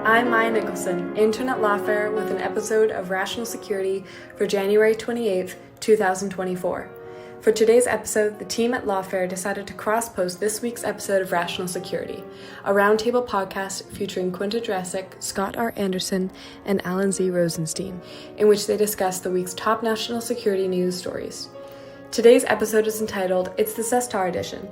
I'm Maya Nicholson, intern at Lawfare with an episode of Rational Security for January 28th, 2024. For today's episode, the team at Lawfare decided to cross-post this week's episode of Rational Security, a roundtable podcast featuring Quinta Jurecic, Scott R. Anderson, and Alan Z. Rosenstein, in which they discuss the week's top national security news stories. Today's episode is entitled It's the CesTar Edition.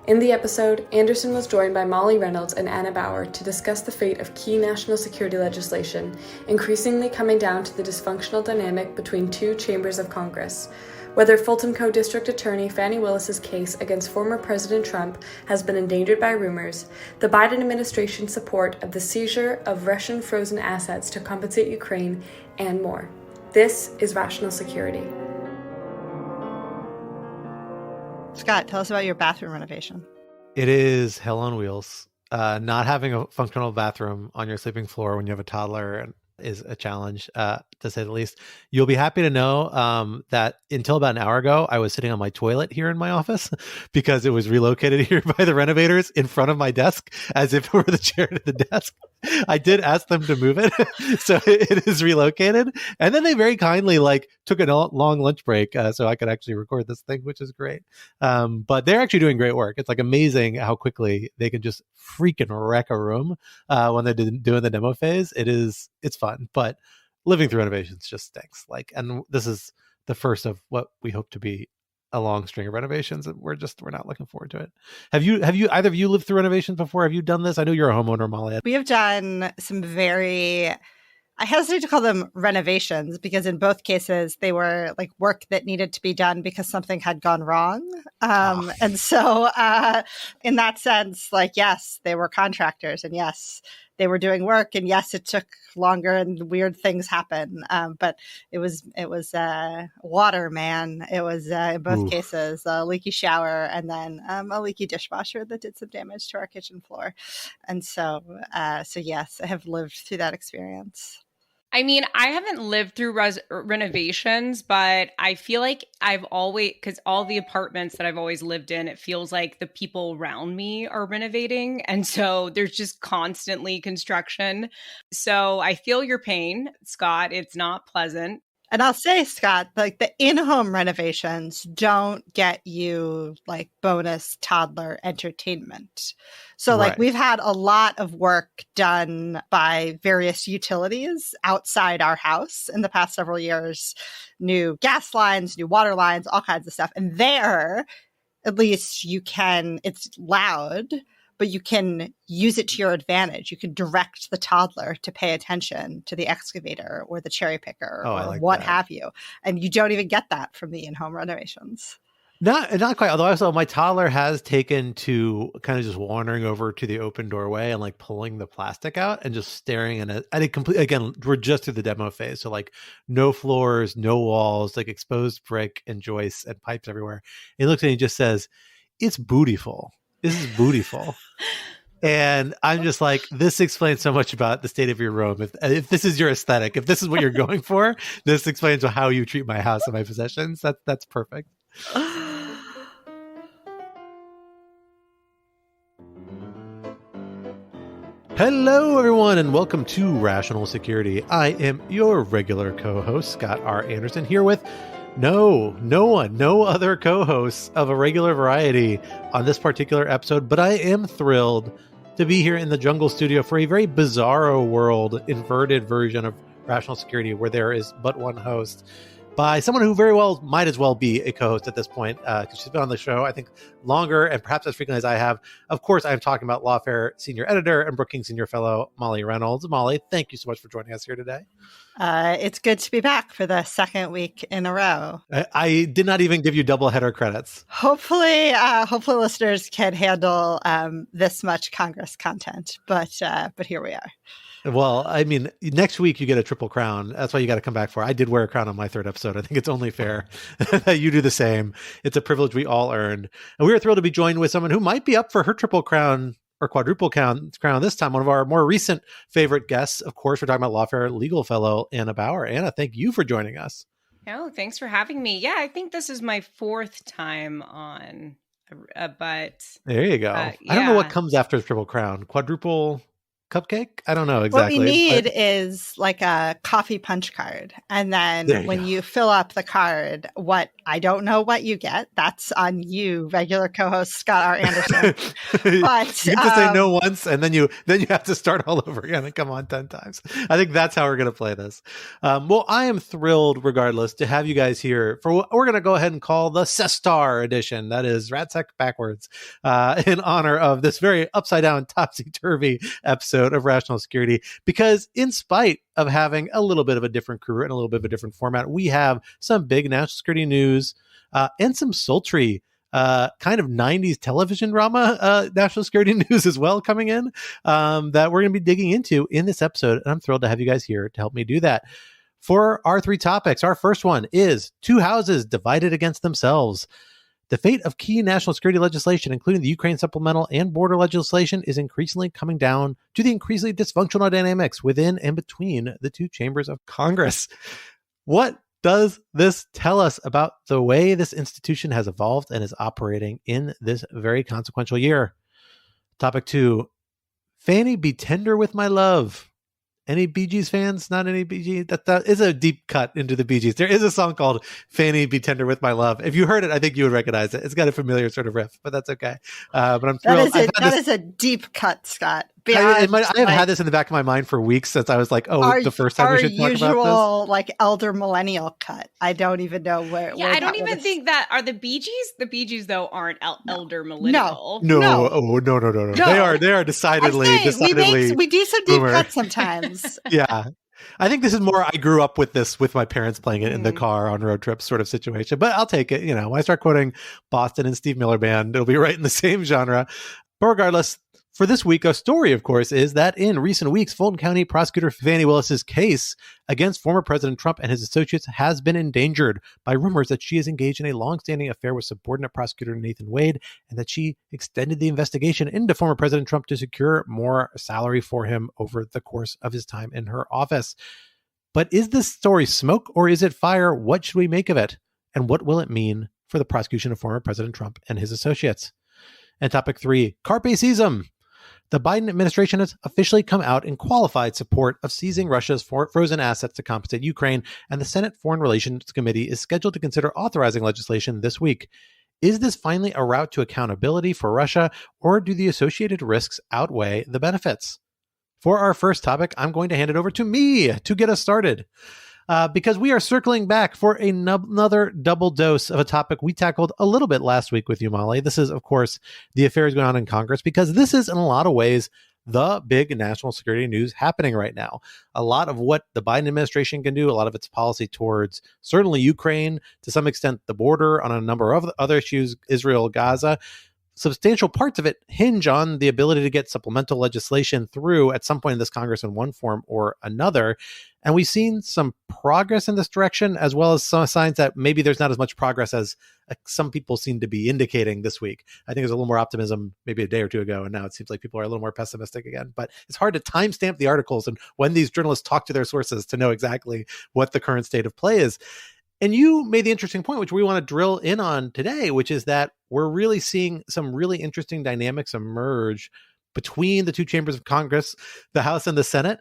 In the episode, Anderson was joined by Molly Reynolds and Anna Bauer to discuss the fate of key national security legislation, increasingly coming down to the dysfunctional dynamic between two chambers of Congress. Whether Fulton Co District Attorney Fani Willis's case against former President Trump has been endangered by rumors, the Biden administration's support of the seizure of Russian frozen assets to compensate Ukraine, and more. This is Rational Security. Scott, tell us about your bathroom renovation. It is hell on wheels. Not having a functional bathroom on your sleeping floor when you have a toddler is a challenge, to say the least. You'll be happy to know that until about an hour ago, I was sitting on my toilet here in my office because it was relocated here by the renovators in front of my desk, as if it were the chair to the desk. I did ask them to move it, so it is relocated. And then they very kindly took a long lunch break so I could actually record this thing, which is great. But they're actually doing great work. It's amazing how quickly they can just freaking wreck a room when they're doing the demo phase. It's fun, but living through renovations just stinks. And this is the first of what we hope to be a long string of renovations, and we're not looking forward to it. Have you either of you lived through renovations before? Have you done this? I know you're a homeowner, Molly. We have done some I hesitate to call them renovations because in both cases they were work that needed to be done because something had gone wrong. And so in that sense, yes, they were contractors, and yes, they were doing work, and yes, it took longer and weird things happen. But it was water, man. It was in both cases a leaky shower and then a leaky dishwasher that did some damage to our kitchen floor. And so yes, I have lived through that experience. I mean, I haven't lived through renovations, but I feel like I've always, because all the apartments that I've always lived in, it feels like the people around me are renovating. And so there's just constantly construction. So I feel your pain, Scott. It's not pleasant. And I'll say, Scott, the in-home renovations don't get you bonus toddler entertainment. So right. We've had a lot of work done by various utilities outside our house in the past several years. New gas lines, new water lines, all kinds of stuff. And there, at least it's loud, but you can use it to your advantage. You can direct the toddler to pay attention to the excavator or the cherry picker or what have you. And you don't even get that from the in-home renovations. Not quite. Although also my toddler has taken to kind of just wandering over to the open doorway and pulling the plastic out and just staring at it completely. Again, we're just through the demo phase. So no floors, no walls, exposed brick and joists and pipes everywhere. He looks at me and just says, "It's bootyful. This is bootyful." And I'm just this explains so much about the state of your room. If this is your aesthetic, if this is what you're going for, this explains how you treat my house and my possessions. That's perfect. Hello, everyone, and welcome to Rational Security. I am your regular co-host, Scott R. Anderson, here with no other co-hosts of a regular variety on this particular episode, but I am thrilled to be here in the Jungle Studio for a very Bizarro-world inverted version of Rational Security, where there is but one host, by someone who very well might as well be a co-host at this point, because she's been on the show, I think, longer and perhaps as frequently as I have. Of course, I'm talking about Lawfare senior editor and Brookings senior fellow, Molly Reynolds. Molly, thank you so much for joining us here today. It's good to be back for the second week in a row. I did not even give you double header credits. Hopefully listeners can handle this much Congress content, but here we are. Well, I mean, next week you get a triple crown. That's why you got to come back for. I did wear a crown on my third episode. I think it's only fair that you do the same. It's a privilege we all earned. And we are thrilled to be joined with someone who might be up for her triple crown or quadruple crown this time. One of our more recent favorite guests. Of course, we're talking about Lawfare legal fellow Anna Bauer. Anna, thank you for joining us. Oh, thanks for having me. Yeah, I think this is my fourth time on, but there you go. I don't know what comes after the triple crown. Quadruple. cupcake? I don't know What we exactly. need is like a coffee punch card. And then when you fill up the card, I don't know what you get. That's on you, regular co-host Scott R. Anderson. But you can just say no once, and then you have to start all over again and come on 10 times. I think that's how we're going to play this. Well, I am thrilled, regardless, to have you guys here for what we're going to go ahead and call the CesTar edition. That is RATSEC backwards, in honor of this very upside down, topsy-turvy episode of Rational Security. Because in spite of having a little bit of a different crew and a little bit of a different format, we have some big national security news and some sultry kind of 90s television drama national security news as well coming in that we're going to be digging into in this episode. And I'm thrilled to have you guys here to help me do that. For our three topics, our first one is two houses divided against themselves. The fate of key national security legislation, including the Ukraine supplemental and border legislation, is increasingly coming down to the increasingly dysfunctional dynamics within and between the two chambers of Congress. What does this tell us about the way this institution has evolved and is operating in this very consequential year? Topic 2, Fanny, be tender with my love. Any Bee Gees fans? Not any Bee Gees? That is a deep cut into the Bee Gees. There is a song called Fanny, Be Tender With My Love. If you heard it, I think you would recognize it. It's got a familiar sort of riff, but that's okay. But I'm thrilled. That is a deep cut, Scott. I have had this in the back of my mind for weeks since I was like, the first time we should talk about this. Our usual like elder millennial cut. I don't even know where. Yeah, I don't even think that are the Bee Gees. The Bee Gees though aren't elder millennial. No. They are decidedly. We do some deep cuts sometimes. Yeah. I think this is more I grew up with this with my parents playing it in the car on road trips sort of situation, but I'll take it. When I start quoting Boston and Steve Miller Band, it'll be right in the same genre. But regardless, for this week, a story, of course, is that in recent weeks, Fulton County Prosecutor Fani Willis's case against former President Trump and his associates has been endangered by rumors that she is engaged in a longstanding affair with subordinate prosecutor Nathan Wade, and that she extended the investigation into former President Trump to secure more salary for him over the course of his time in her office. But is this story smoke or is it fire? What should we make of it? And what will it mean for the prosecution of former President Trump and his associates? And topic 3, Carpe Seize Em. The Biden administration has officially come out in qualified support of seizing Russia's frozen assets to compensate Ukraine, and the Senate Foreign Relations Committee is scheduled to consider authorizing legislation this week. Is this finally a route to accountability for Russia, or do the associated risks outweigh the benefits? For our first topic, I'm going to hand it over to me to get us started. Because we are circling back for another double dose of a topic we tackled a little bit last week with you, Molly. This is, of course, the affairs going on in Congress, because this is, in a lot of ways, the big national security news happening right now. A lot of what the Biden administration can do, a lot of its policy towards certainly Ukraine, to some extent the border, on a number of other issues, Israel, Gaza. Substantial parts of it hinge on the ability to get supplemental legislation through at some point in this Congress in one form or another. And we've seen some progress in this direction, as well as some signs that maybe there's not as much progress as some people seem to be indicating this week. I think there's a little more optimism maybe a day or two ago, and now it seems like people are a little more pessimistic again. But it's hard to timestamp the articles and when these journalists talk to their sources to know exactly what the current state of play is. And you made the interesting point, which we want to drill in on today, which is that we're really seeing some really interesting dynamics emerge between the two chambers of Congress, the House and the Senate,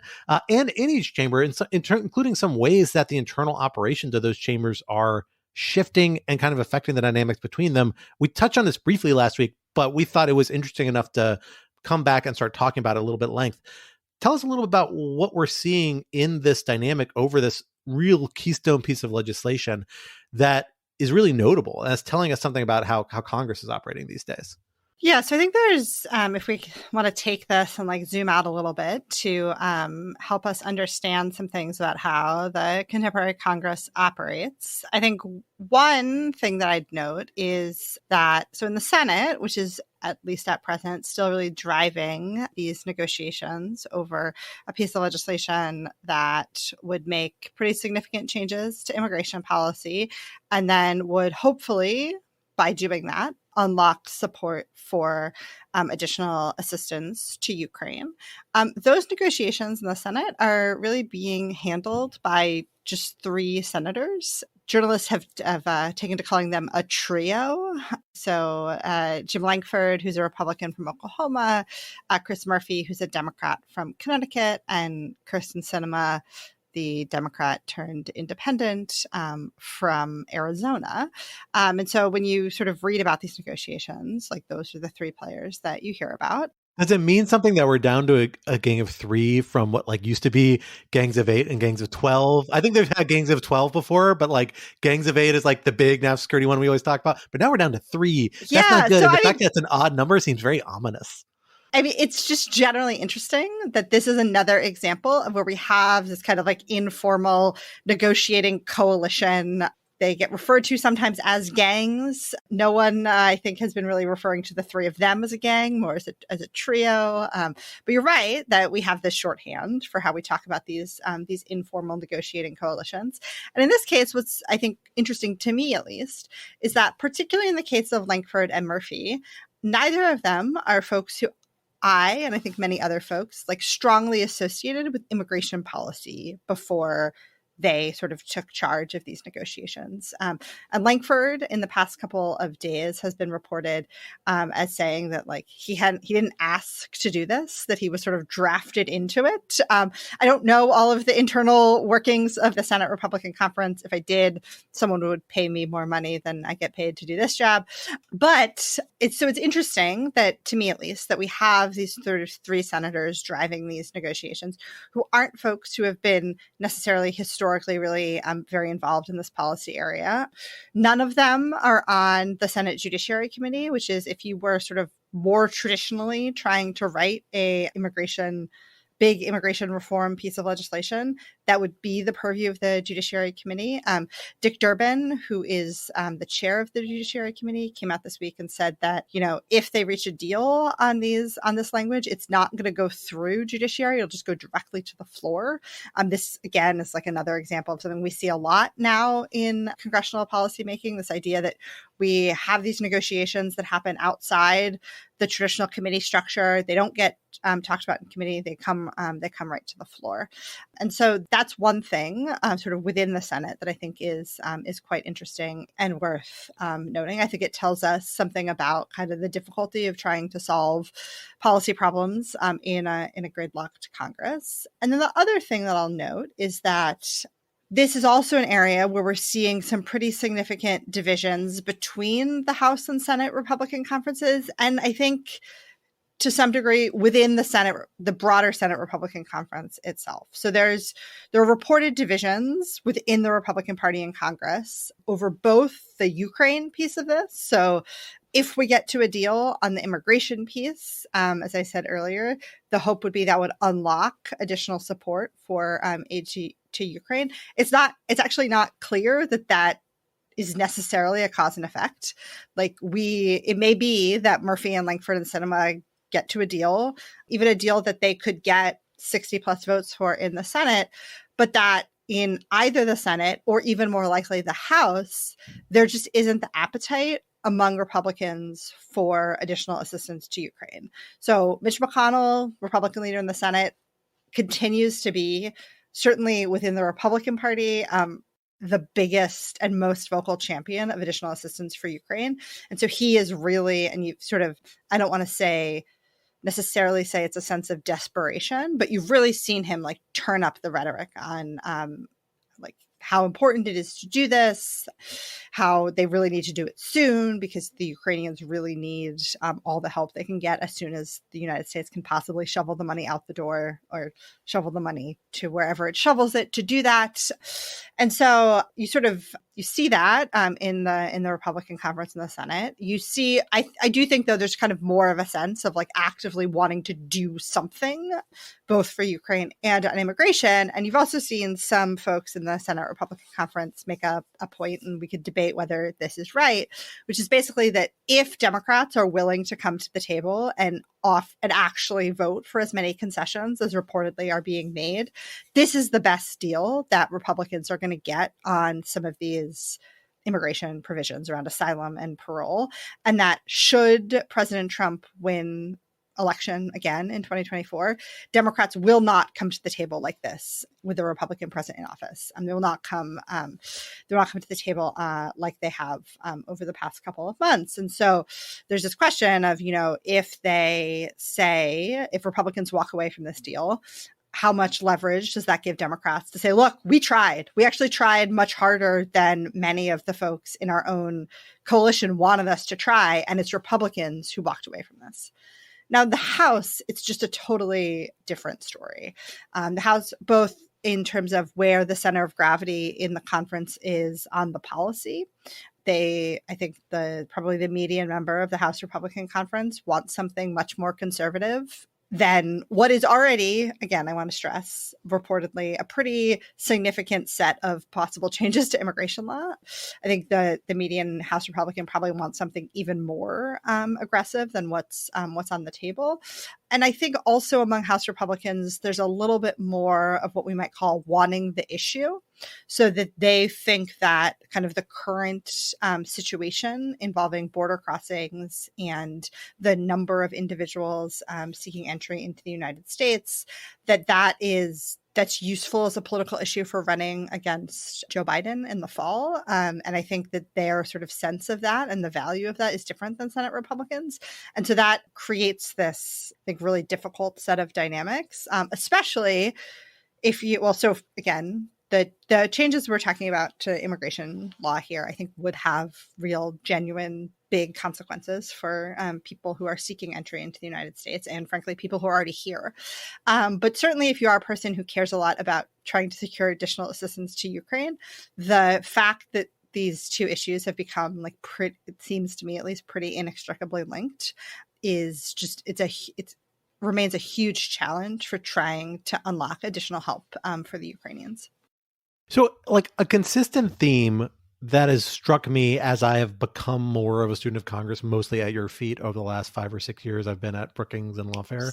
and in each chamber, including some ways that the internal operations of those chambers are shifting and kind of affecting the dynamics between them. We touched on this briefly last week, but we thought it was interesting enough to come back and start talking about it a little bit at length. Tell us a little about what we're seeing in this dynamic over this real keystone piece of legislation that is really notable and is telling us something about how Congress is operating these days. Yeah, so I think there's, if we want to take this and like zoom out a little bit to help us understand some things about how the contemporary Congress operates, I think one thing that I'd note is that, so in the Senate, which is at least at present still really driving these negotiations over a piece of legislation that would make pretty significant changes to immigration policy, and then would hopefully, by doing that, unlock support for additional assistance to Ukraine. Those negotiations in the Senate are really being handled by just 3 senators, journalists have taken to calling them a trio. So Jim Lankford, who's a Republican from Oklahoma, Chris Murphy, who's a Democrat from Connecticut, and Kyrsten Sinema, the Democrat turned independent from Arizona. And so when you sort of read about these negotiations, like those are the three players that you hear about. Does it mean something that we're down to a gang of 3 from what like used to be gangs of 8 and gangs of 12? I think they've had gangs of 12 before, but like gangs of 8 is like the big national security one we always talk about. But now we're down to 3. Yeah, that's not good. So and the fact that it's an odd number seems very ominous. I mean, it's just generally interesting that this is another example of where we have this kind of like informal negotiating coalition. They get referred to sometimes as gangs. No one, I think, has been really referring to the 3 of them as a gang, more as a trio. But you're right that we have this shorthand for how we talk about these informal negotiating coalitions. And in this case, what's, I think, interesting to me, at least, is that particularly in the case of Lankford and Murphy, neither of them are folks who and I think many other folks, like strongly associated with immigration policy before they sort of took charge of these negotiations. And Lankford in the past couple of days has been reported as saying that like he didn't ask to do this, that he was sort of drafted into it. I don't know all of the internal workings of the Senate Republican Conference. If I did, someone would pay me more money than I get paid to do this job. But it's interesting that, to me at least, that we have these 33 senators driving these negotiations who aren't folks who have been necessarily historically really very involved in this policy area. None of them are on the Senate Judiciary Committee, which is if you were sort of more traditionally trying to write a big immigration reform piece of legislation, that would be the purview of the Judiciary Committee. Dick Durbin, who is the chair of the Judiciary Committee, came out this week and said that, if they reach a deal on this language, it's not going to go through Judiciary. It'll just go directly to the floor. This, again, is like another example of something we see a lot now in congressional policymaking, this idea that we have these negotiations that happen outside the traditional committee structure. They don't get talked about in committee. They come right to the floor. And so that's one thing sort of within the Senate that I think is quite interesting and worth noting. I think it tells us something about kind of the difficulty of trying to solve policy problems in a gridlocked Congress. And then the other thing that I'll note is that this is also an area where we're seeing some pretty significant divisions between the House and Senate Republican conferences. And I think to some degree within the Senate, the broader Senate Republican conference itself. So there are reported divisions within the Republican Party in Congress over both the Ukraine piece of this. So if we get to a deal on the immigration piece, as I said earlier, the hope would be that would unlock additional support for aid to Ukraine. It's actually not clear that is necessarily a cause and effect. It may be that Murphy and Lankford and Sinema get to a deal, even a deal that they could get 60 plus votes for in the Senate, but that in either the Senate or even more likely the House, there just isn't the appetite among Republicans for additional assistance to Ukraine. So Mitch McConnell, Republican leader in the Senate, continues to be, certainly within the Republican Party, the biggest and most vocal champion of additional assistance for Ukraine. And so he is really, and you sort of, I don't want to necessarily say it's a sense of desperation, but you've really seen him like turn up the rhetoric on how important it is to do this, how they really need to do it soon because the Ukrainians really need all the help they can get as soon as the United States can possibly shovel the money out the door or shovel the money to wherever it shovels it to do that. And so you see that in the Republican conference in the Senate. You see, I do think though there's kind of more of a sense of like actively wanting to do something both for Ukraine and on immigration. And you've also seen some folks in the Senate Republican conference make a point, and we could debate whether this is right, which is basically that if Democrats are willing to come to the table and actually vote for as many concessions as reportedly are being made, this is the best deal that Republicans are going to get on some of these immigration provisions around asylum and parole. And that should President Trump win election again in 2024, Democrats will not come to the table like this with a Republican president in office. They will not come. They will not come to the table like they have over the past couple of months. And so there's this question of, if Republicans walk away from this deal, how much leverage does that give Democrats to say, look, we tried. We actually tried much harder than many of the folks in our own coalition wanted us to try. And it's Republicans who walked away from this. Now, the House, it's just a totally different story. The House, both in terms of where the center of gravity in the conference is on the policy, I think probably the median member of the House Republican Conference wants something much more conservative than what is already, again, I want to stress, reportedly a pretty significant set of possible changes to immigration law. I think the median House Republican probably wants something even more aggressive than what's on the table. And I think also among House Republicans, there's a little bit more of what we might call wanting the issue, so that they think that kind of the current situation involving border crossings and the number of individuals seeking entry into the United States, that's useful as a political issue for running against Joe Biden in the fall. And I think that their sort of sense of that and the value of that is different than Senate Republicans. And so that creates this, I think, really difficult set of dynamics, especially the changes we're talking about to immigration law here, I think, would have real, genuine, big consequences for people who are seeking entry into the United States and, frankly, people who are already here. But certainly, if you are a person who cares a lot about trying to secure additional assistance to Ukraine, the fact that these two issues have become, it seems to me at least, pretty inextricably linked is just it remains a huge challenge for trying to unlock additional help for the Ukrainians. So, a consistent theme that has struck me as I have become more of a student of Congress, mostly at your feet over the last 5 or 6 years I've been at Brookings and Lawfare.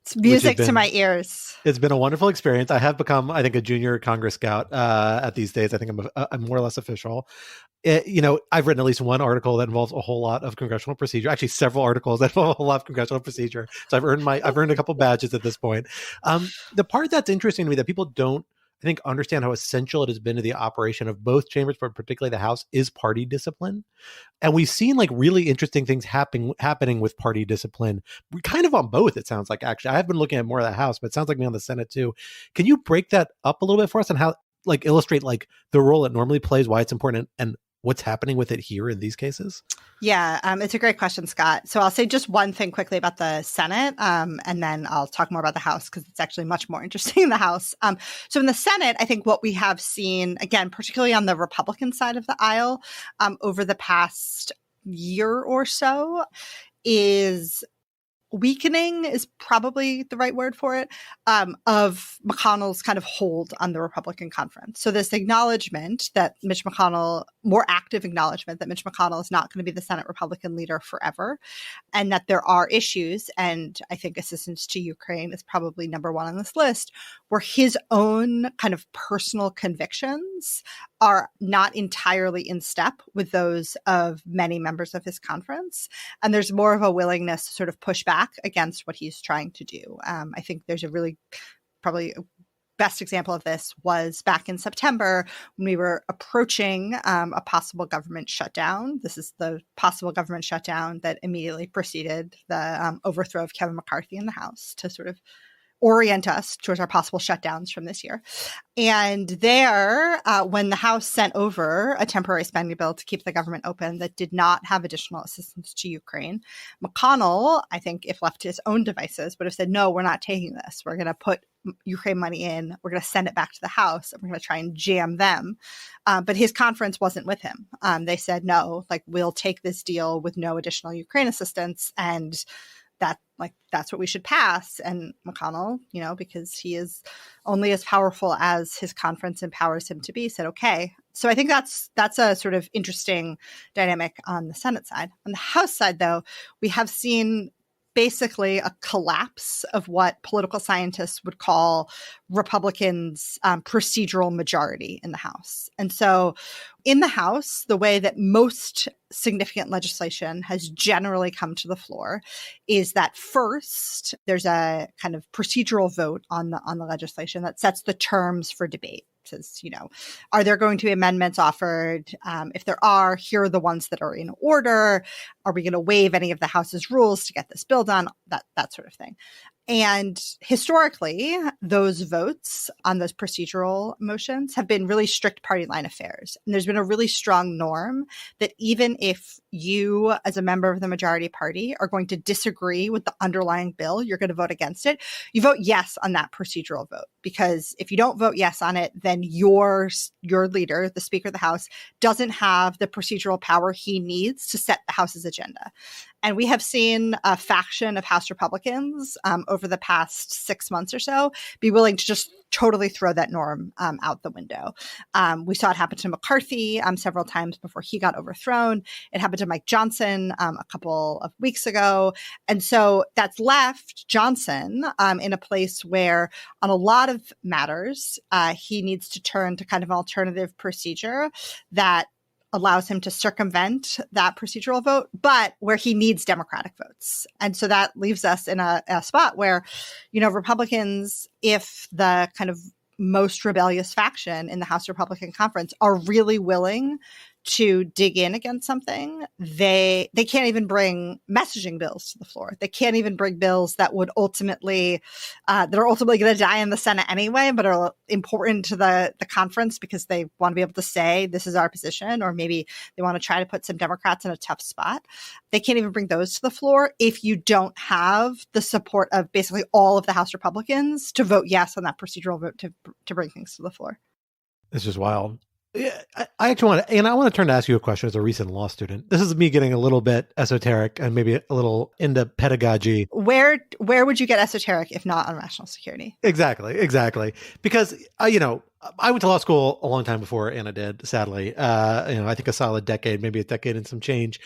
It's music to my ears. It's been a wonderful experience. I have become, I think, a junior Congress scout at these days. I think I'm more or less official. I've written at least one article that involves a whole lot of congressional procedure. Actually, several articles that involve a whole lot of congressional procedure. So I've earned a couple badges at this point. The part that's interesting to me that people don't, I think, understand how essential it has been to the operation of both chambers, but particularly the House, is party discipline. And we've seen really interesting things happening with party discipline. We're kind of on both, it sounds like, actually. I have been looking at more of the House, but it sounds like me on the Senate too. Can you break that up a little bit for us and how, illustrate the role it normally plays, why it's important, and what's happening with it here in these cases? Yeah, it's a great question, Scott. So I'll say just one thing quickly about the Senate, and then I'll talk more about the House because it's actually much more interesting in the House. So in the Senate, I think what we have seen, again, particularly on the Republican side of the aisle over the past year or so, is weakening is probably the right word for it, of McConnell's kind of hold on the Republican conference. So this acknowledgement that more active acknowledgement that Mitch McConnell is not going to be the Senate Republican leader forever, and that there are issues, and I think assistance to Ukraine is probably number one on this list, where his own kind of personal convictions are not entirely in step with those of many members of his conference. And there's more of a willingness to sort of push back against what he's trying to do. I think there's a really probably best example of this was back in September when we were approaching a possible government shutdown. This is the possible government shutdown that immediately preceded the overthrow of Kevin McCarthy in the House to sort of orient us towards our possible shutdowns from this year. And there, when the House sent over a temporary spending bill to keep the government open that did not have additional assistance to Ukraine, McConnell, I think if left to his own devices, would have said, no, we're not taking this. We're going to put Ukraine money in. We're going to send it back to the House, and we're going to try and jam them. But his conference wasn't with him. They said, no, we'll take this deal with no additional Ukraine assistance, and that's what we should pass. And McConnell, because he is only as powerful as his conference empowers him to be, said, okay. So I think that's a sort of interesting dynamic on the Senate side. On the House side, though, we have seen basically a collapse of what political scientists would call Republicans' procedural majority in the House. And so in the House, the way that most significant legislation has generally come to the floor is that first, there's a kind of procedural vote on the legislation that sets the terms for debate. Says, are there going to be amendments offered? If there are, here are the ones that are in order. Are we going to waive any of the House's rules to get this bill done? That sort of thing. And historically, those votes on those procedural motions have been really strict party line affairs. And there's been a really strong norm that even if you, as a member of the majority party, are going to disagree with the underlying bill, you're going to vote against it, you vote yes on that procedural vote. Because if you don't vote yes on it, then your leader, the Speaker of the House, doesn't have the procedural power he needs to set the House's agenda. And we have seen a faction of House Republicans over the past 6 months or so be willing to just totally throw that norm out the window. We saw it happen to McCarthy several times before he got overthrown. It happened to Mike Johnson a couple of weeks ago. And so that's left Johnson in a place where on a lot of matters, he needs to turn to kind of alternative procedure that allows him to circumvent that procedural vote, but where he needs Democratic votes. And so that leaves us in a spot where, Republicans, if the kind of most rebellious faction in the House Republican Conference are really willing to dig in against something, they can't even bring messaging bills to the floor. They can't even bring bills that would ultimately that are ultimately going to die in the Senate anyway, but are important to the conference because they want to be able to say this is our position, or maybe they want to try to put some Democrats in a tough spot. They can't even bring those to the floor if you don't have the support of basically all of the House Republicans to vote yes on that procedural vote to bring things to the floor. It's just wild. Yeah, I actually I want to turn to ask you a question as a recent law student. This is me getting a little bit esoteric and maybe a little into pedagogy. Where would you get esoteric if not on national security? Exactly. Because, I went to law school a long time before Anna did, sadly. I think a solid decade, maybe a decade and some change.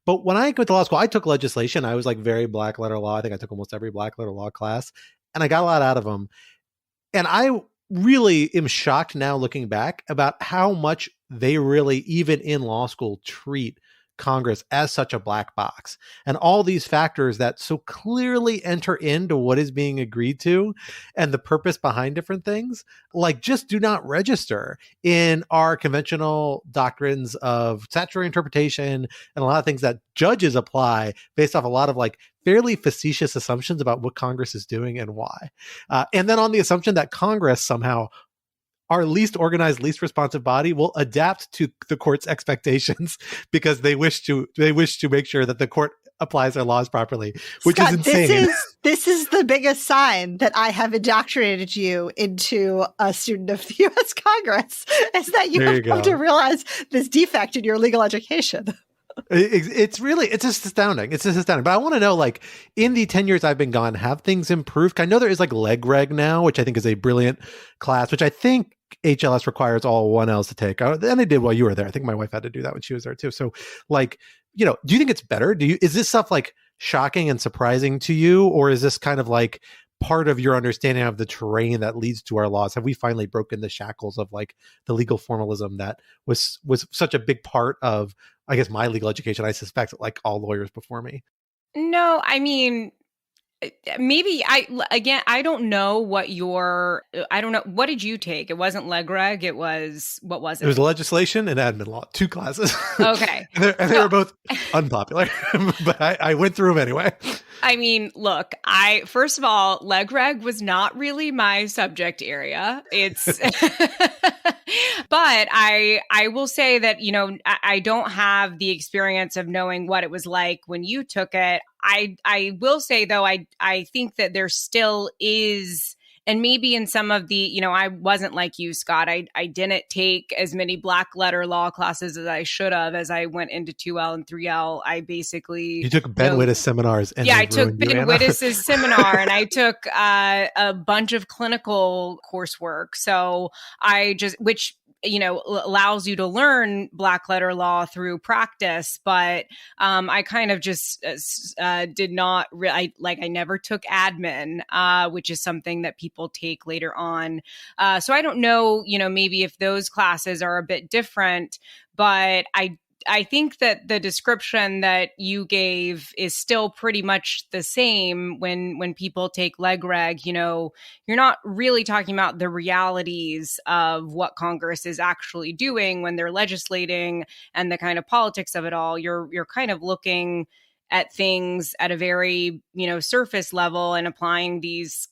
But when I went to law school, I took legislation. I was like very black letter law. I think I took almost every black letter law class, and I got a lot out of them. And I really am shocked now looking back about how much they really, even in law school, treat Congress as such a black box, and all these factors that so clearly enter into what is being agreed to and the purpose behind different things, like just do not register in our conventional doctrines of statutory interpretation and a lot of things that judges apply based off a lot of like fairly facetious assumptions about what Congress is doing and why. And then on the assumption that Congress somehow, our least organized, least responsive body, will adapt to the court's expectations because they wish to make sure that the court applies their laws properly, which Scott, is insane. This is the biggest sign that I have indoctrinated you into a student of the U.S. Congress, is that you have come to realize this defect in your legal education. It's just astounding. But I want to know, like, in the 10 years I've been gone, have things improved? I know there is like leg reg now, which I think is a brilliant class, which I think HLS requires all 1Ls to take. And they did while you were there. I think my wife had to do that when she was there too. So like, do you think it's better? Is this stuff like shocking and surprising to you? Or is this kind of like part of your understanding of the terrain that leads to our laws? Have we finally broken the shackles of like the legal formalism that was such a big part of, I guess, my legal education? I suspect like all lawyers before me. No, I mean, maybe I don't know what what did you take? It wasn't leg reg. It was, what was it? It was legislation and admin law, 2 classes. Okay. and they were both unpopular, but I went through them anyway. I mean, look, first of all, leg reg was not really my subject area. It's, but I will say that, I don't have the experience of knowing what it was like when you took it. I will say, though, I think that there still is, and maybe in some of the, I wasn't like you, Scott. I didn't take as many black letter law classes as I should have. As I went into 2L and 3L, I basically... You took Ben Wittes seminars. And I took Ben Wittes' seminar, and I took a bunch of clinical coursework. So which allows you to learn black letter law through practice. But I kind of just did not, I never took admin, which is something that people take later on. So I don't know, maybe if those classes are a bit different, but I think that the description that you gave is still pretty much the same when people take leg reg. You're not really talking about the realities of what Congress is actually doing when they're legislating and the kind of politics of it all. You're kind of looking at things at a very, surface level and applying these,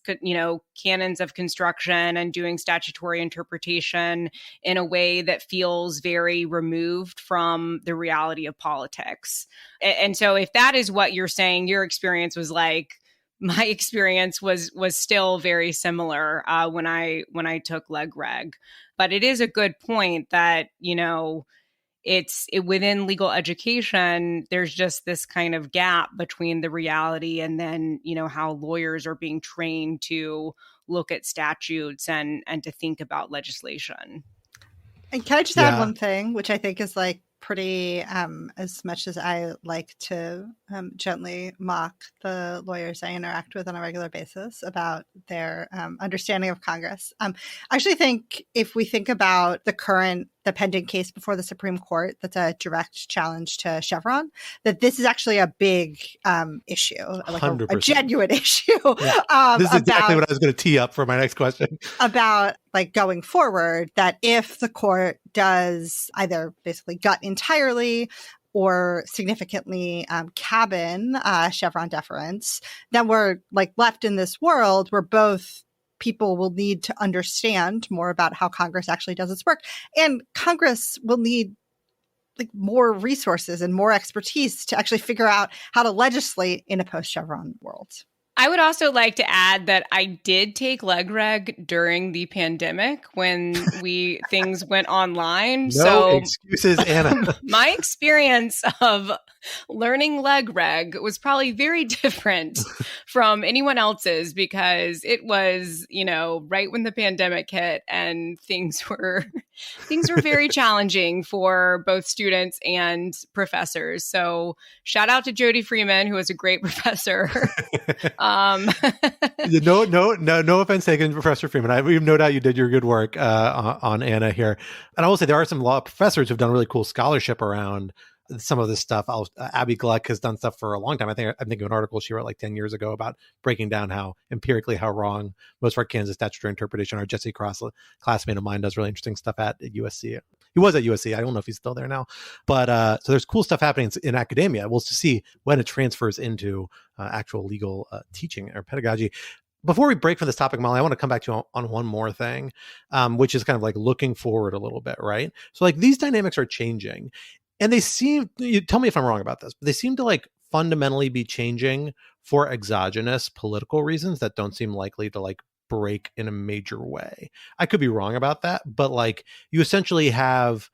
canons of construction and doing statutory interpretation in a way that feels very removed from the reality of politics. And so if that is what you're saying, your experience was like, my experience was still very similar when I took leg reg. But it is a good point that, it's within legal education, there's just this kind of gap between the reality and then, how lawyers are being trained to look at statutes and to think about legislation. And can I just add one thing, which I think is like pretty, as much as I like to gently mock the lawyers I interact with on a regular basis about their understanding of Congress. I actually think if we think about the pending case before the Supreme Court, that's a direct challenge to Chevron, that this is actually a big issue, like a genuine issue. Yeah. This is exactly what I was going to tee up for my next question. About like going forward, that if the court does either basically gut entirely or significantly cabin Chevron deference, then we're like left in this world where both people will need to understand more about how Congress actually does its work. And Congress will need like more resources and more expertise to actually figure out how to legislate in a post-Chevron world. I would also like to add that I did take leg reg during the pandemic when things went online. No excuses, Anna. My experience of learning leg reg was probably very different from anyone else's because it was, right when the pandemic hit and things were very challenging for both students and professors. So shout out to Jody Freeman, who was a great professor. No offense taken, Professor Freeman. We have no doubt you did your good work on Anna here. And I will say there are some law professors who've done really cool scholarship around some of this stuff. Abby Gluck has done stuff for a long time. I'm thinking of an article she wrote like 10 years ago about breaking down how wrong most of our Kansas statutory interpretation are. Jesse Cross, a classmate of mine, does really interesting stuff at USC. He was at USC. I don't know if he's still there now. But so there's cool stuff happening in academia. We'll see when it transfers into actual legal teaching or pedagogy. Before we break from this topic, Molly, I want to come back to you on one more thing, which is kind of like looking forward a little bit, right? So like these dynamics are changing. And they seem, you tell me if I'm wrong about this, but they seem to like fundamentally be changing for exogenous political reasons that don't seem likely to like break in a major way. I could be wrong about that, but like you essentially have,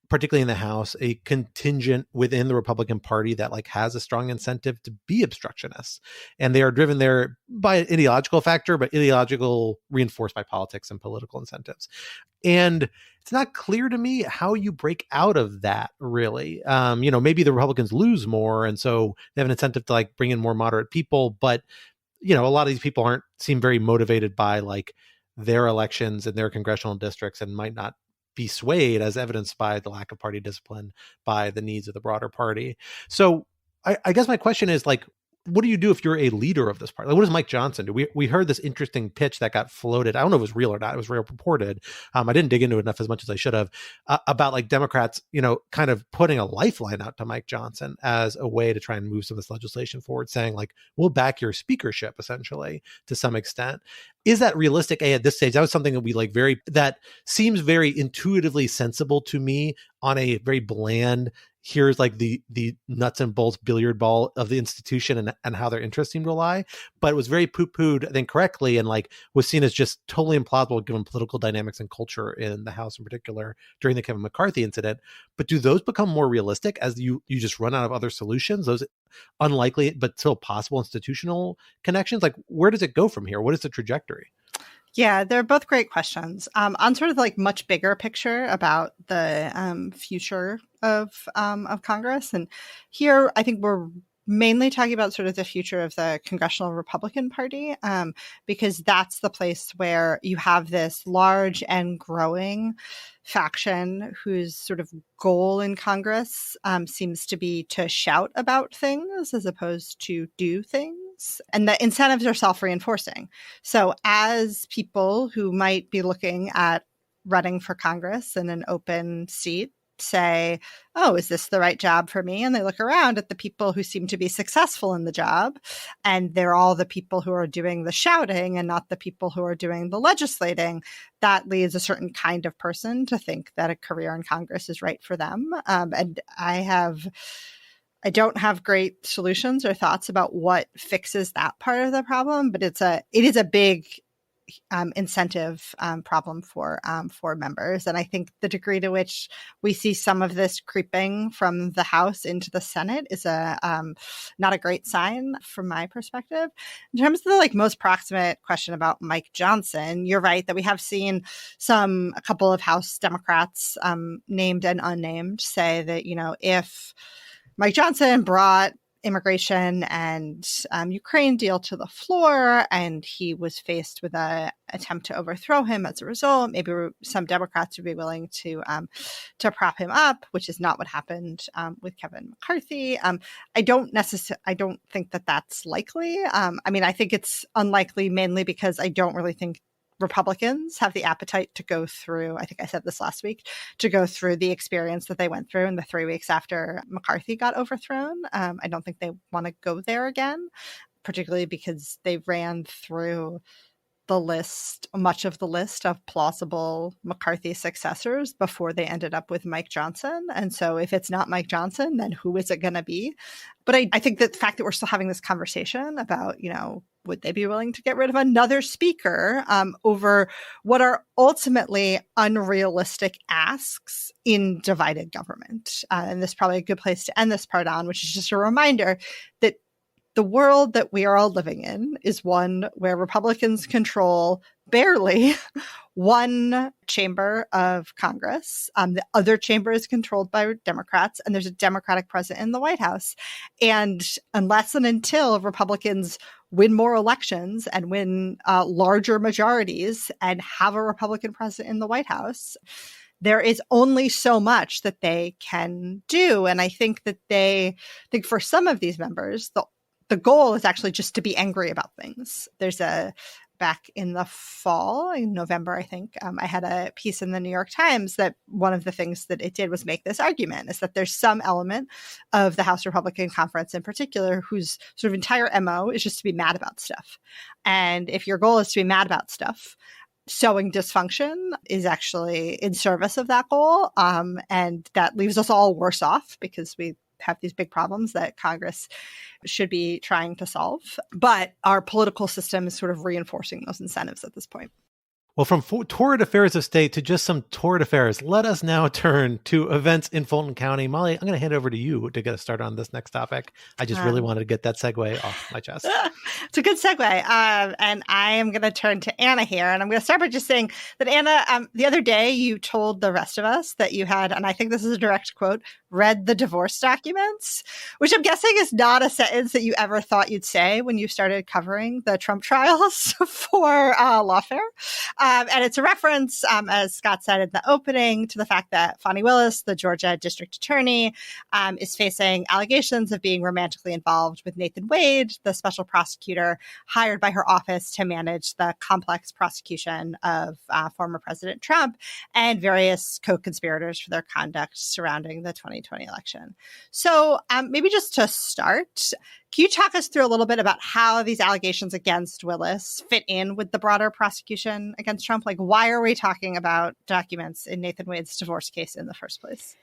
particularly in the House, a contingent within the Republican Party that like has a strong incentive to be obstructionists. And they are driven there by an ideological factor, but ideological reinforced by politics and political incentives. And it's not clear to me how you break out of that, really. Maybe the Republicans lose more, and so they have an incentive to like bring in more moderate people. But, a lot of these people seem very motivated by like their elections and their congressional districts and might not be swayed, as evidenced by the lack of party discipline, by the needs of the broader party. So I guess my question is like, what do you do if you're a leader of this party? Like, what does Mike Johnson do? We heard this interesting pitch that got floated. I don't know if it was real or not. It was real purported. I didn't dig into it enough as much as I should have about like Democrats, kind of putting a lifeline out to Mike Johnson as a way to try and move some of this legislation forward, saying like, we'll back your speakership essentially to some extent. Is that realistic? At this stage, that was something that that seems very intuitively sensible to me on a very bland, here's like the nuts and bolts billiard ball of the institution and how their interests seem to lie. But it was very poo-pooed, I think, correctly, and like was seen as just totally implausible given political dynamics and culture in the House in particular during the Kevin McCarthy incident. But do those become more realistic as you just run out of other solutions? Those unlikely but still possible institutional connections? Like, where does it go from here? What is the trajectory? Yeah, they're both great questions. On sort of like much bigger picture about the future of Congress, and here I think we're mainly talking about sort of the future of the Congressional Republican Party, because that's the place where you have this large and growing faction whose sort of goal in Congress seems to be to shout about things as opposed to do things. And the incentives are self-reinforcing. So as people who might be looking at running for Congress in an open seat say, oh, is this the right job for me? And they look around at the people who seem to be successful in the job, and they're all the people who are doing the shouting and not the people who are doing the legislating. That leads a certain kind of person to think that a career in Congress is right for them. And I don't have great solutions or thoughts about what fixes that part of the problem, but it is a big incentive problem for members. And I think the degree to which we see some of this creeping from the House into the Senate is not a great sign from my perspective. In terms of the like most proximate question about Mike Johnson, you're right that we have seen a couple of House Democrats, named and unnamed, say that, if Mike Johnson brought immigration and Ukraine deal to the floor, and he was faced with an attempt to overthrow him as a result, maybe some Democrats would be willing to prop him up, which is not what happened with Kevin McCarthy. I don't think that that's likely. I think it's unlikely mainly because I don't really think Republicans have the appetite to go through, I think I said this last week, to go through the experience that they went through in the 3 weeks after McCarthy got overthrown. I don't think they want to go there again, particularly because they ran through much of the list of plausible McCarthy successors before they ended up with Mike Johnson. And so if it's not Mike Johnson, then who is it going to be? But I think that the fact that we're still having this conversation about, would they be willing to get rid of another speaker over what are ultimately unrealistic asks in divided government? And this is probably a good place to end this part on, which is just a reminder that the world that we are all living in is one where Republicans control barely one chamber of Congress. The other chamber is controlled by Democrats, and there's a Democratic president in the White House. And unless and until Republicans win more elections and win larger majorities and have a Republican president in the White House, there is only so much that they can do. And I think that for some of these members, the goal is actually just to be angry about things. Back in the fall, in November, I think, I had a piece in the New York Times that one of the things that it did was make this argument, is that there's some element of the House Republican Conference in particular whose sort of entire MO is just to be mad about stuff. And if your goal is to be mad about stuff, sowing dysfunction is actually in service of that goal. And that leaves us all worse off because we have these big problems that Congress should be trying to solve. But our political system is sort of reinforcing those incentives at this point. Well, from torrid affairs of state to just some torrid affairs, let us now turn to events in Fulton County. Molly, I'm going to hand it over to you to get us started on this next topic. I just really wanted to get that segue off my chest. It's a good segue. And I am going to turn to Anna here. And I'm going to start by just saying that, Anna, the other day you told the rest of us that you had, and I think this is a direct quote, read the divorce documents, which I'm guessing is not a sentence that you ever thought you'd say when you started covering the Trump trials for Lawfare. And it's a reference, as Scott said in the opening, to the fact that Fani Willis, the Georgia district attorney, is facing allegations of being romantically involved with Nathan Wade, the special prosecutor hired by her office to manage the complex prosecution of former President Trump and various co-conspirators for their conduct surrounding the 2020 election. So maybe just to start, can you talk us through a little bit about how these allegations against Willis fit in with the broader prosecution against Trump? Like, why are we talking about documents in Nathan Wade's divorce case in the first place?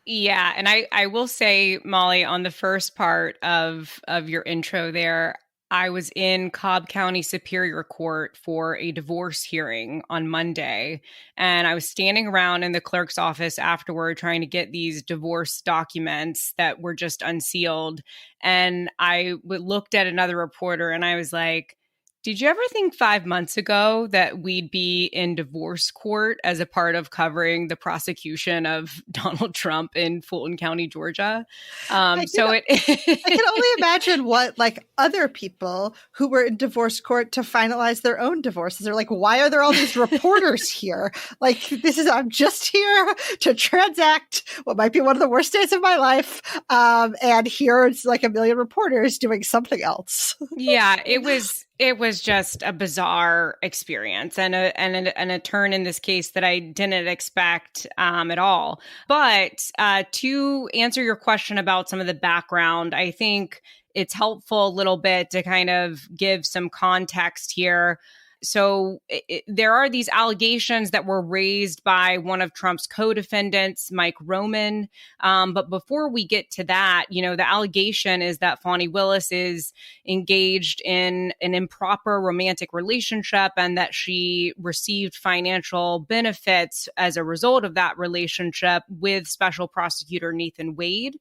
Yeah. And I will say, Molly, on the first part of your intro there, I was in Cobb County Superior Court for a divorce hearing on Monday, and I was standing around in the clerk's office afterward trying to get these divorce documents that were just unsealed. And I looked at another reporter and I was like, Did you ever think 5 months ago that we'd be in divorce court as a part of covering the prosecution of Donald Trump in Fulton County, Georgia? I can only imagine what like other people who were in divorce court to finalize their own divorces are like, why are there all these reporters here? Like, I'm just here to transact what might be one of the worst days of my life. And here it's like a million reporters doing something else. Yeah, it was just a bizarre experience and a turn in this case that I didn't expect at all. But to answer your question about some of the background, I think it's helpful a little bit to kind of give some context here. So there are these allegations that were raised by one of Trump's co-defendants, Mike Roman. But before we get to that, the allegation is that Fani Willis is engaged in an improper romantic relationship and that she received financial benefits as a result of that relationship with Special Prosecutor Nathan Wade.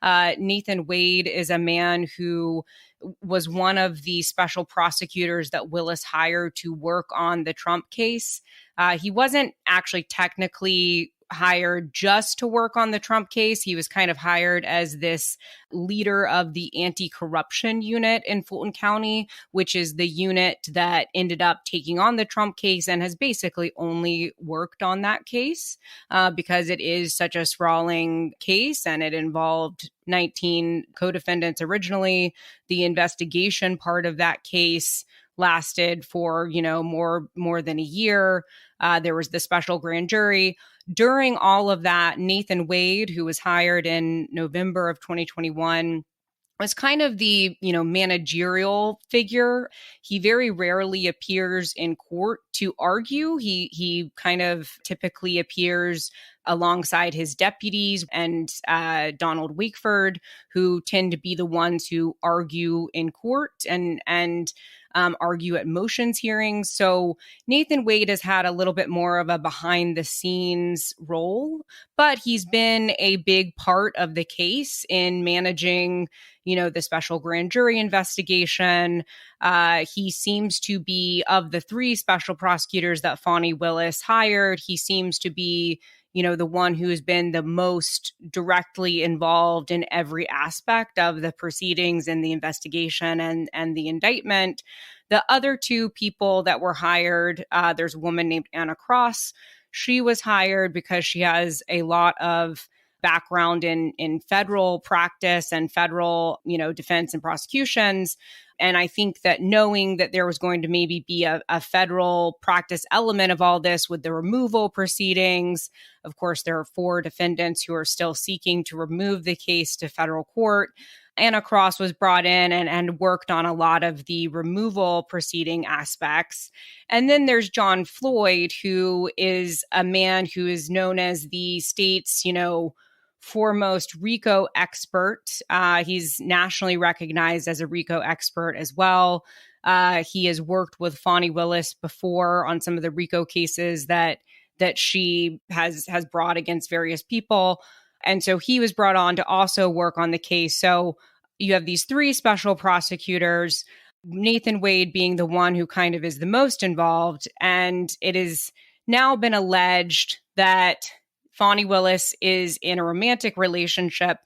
Nathan Wade is a man who was one of the special prosecutors that Willis hired to work on the Trump case. He wasn't actually technically hired just to work on the Trump case. He was kind of hired as this leader of the anti-corruption unit in Fulton County, which is the unit that ended up taking on the Trump case and has basically only worked on that case because it is such a sprawling case and it involved 19 co-defendants originally. The investigation part of that case lasted for, more than a year. There was the special grand jury. During all of that, Nathan Wade, who was hired in November of 2021, was kind of the, managerial figure. He very rarely appears in court to argue. He kind of typically appears alongside his deputies and Donald Wakeford, who tend to be the ones who argue in court and argue at motions hearings. So Nathan Wade has had a little bit more of a behind the scenes role, but he's been a big part of the case in managing, the special grand jury investigation. He seems to be, of the three special prosecutors that Fani Willis hired, he seems to be the one who has been the most directly involved in every aspect of the proceedings and the investigation and the indictment. The other two people that were hired, there's a woman named Anna Cross. She was hired because she has a lot of background in federal practice and federal, defense and prosecutions. And I think that knowing that there was going to maybe be a federal practice element of all this with the removal proceedings. Of course, there are 4 defendants who are still seeking to remove the case to federal court. Anna Cross was brought in and worked on a lot of the removal proceeding aspects. And then there's John Floyd, who is a man who is known as the state's, foremost RICO expert. He's nationally recognized as a RICO expert as well. He has worked with Fani Willis before on some of the RICO cases that she has brought against various people. And so he was brought on to also work on the case. So you have these 3 special prosecutors, Nathan Wade being the one who kind of is the most involved. And it has now been alleged that Fani Willis is in a romantic relationship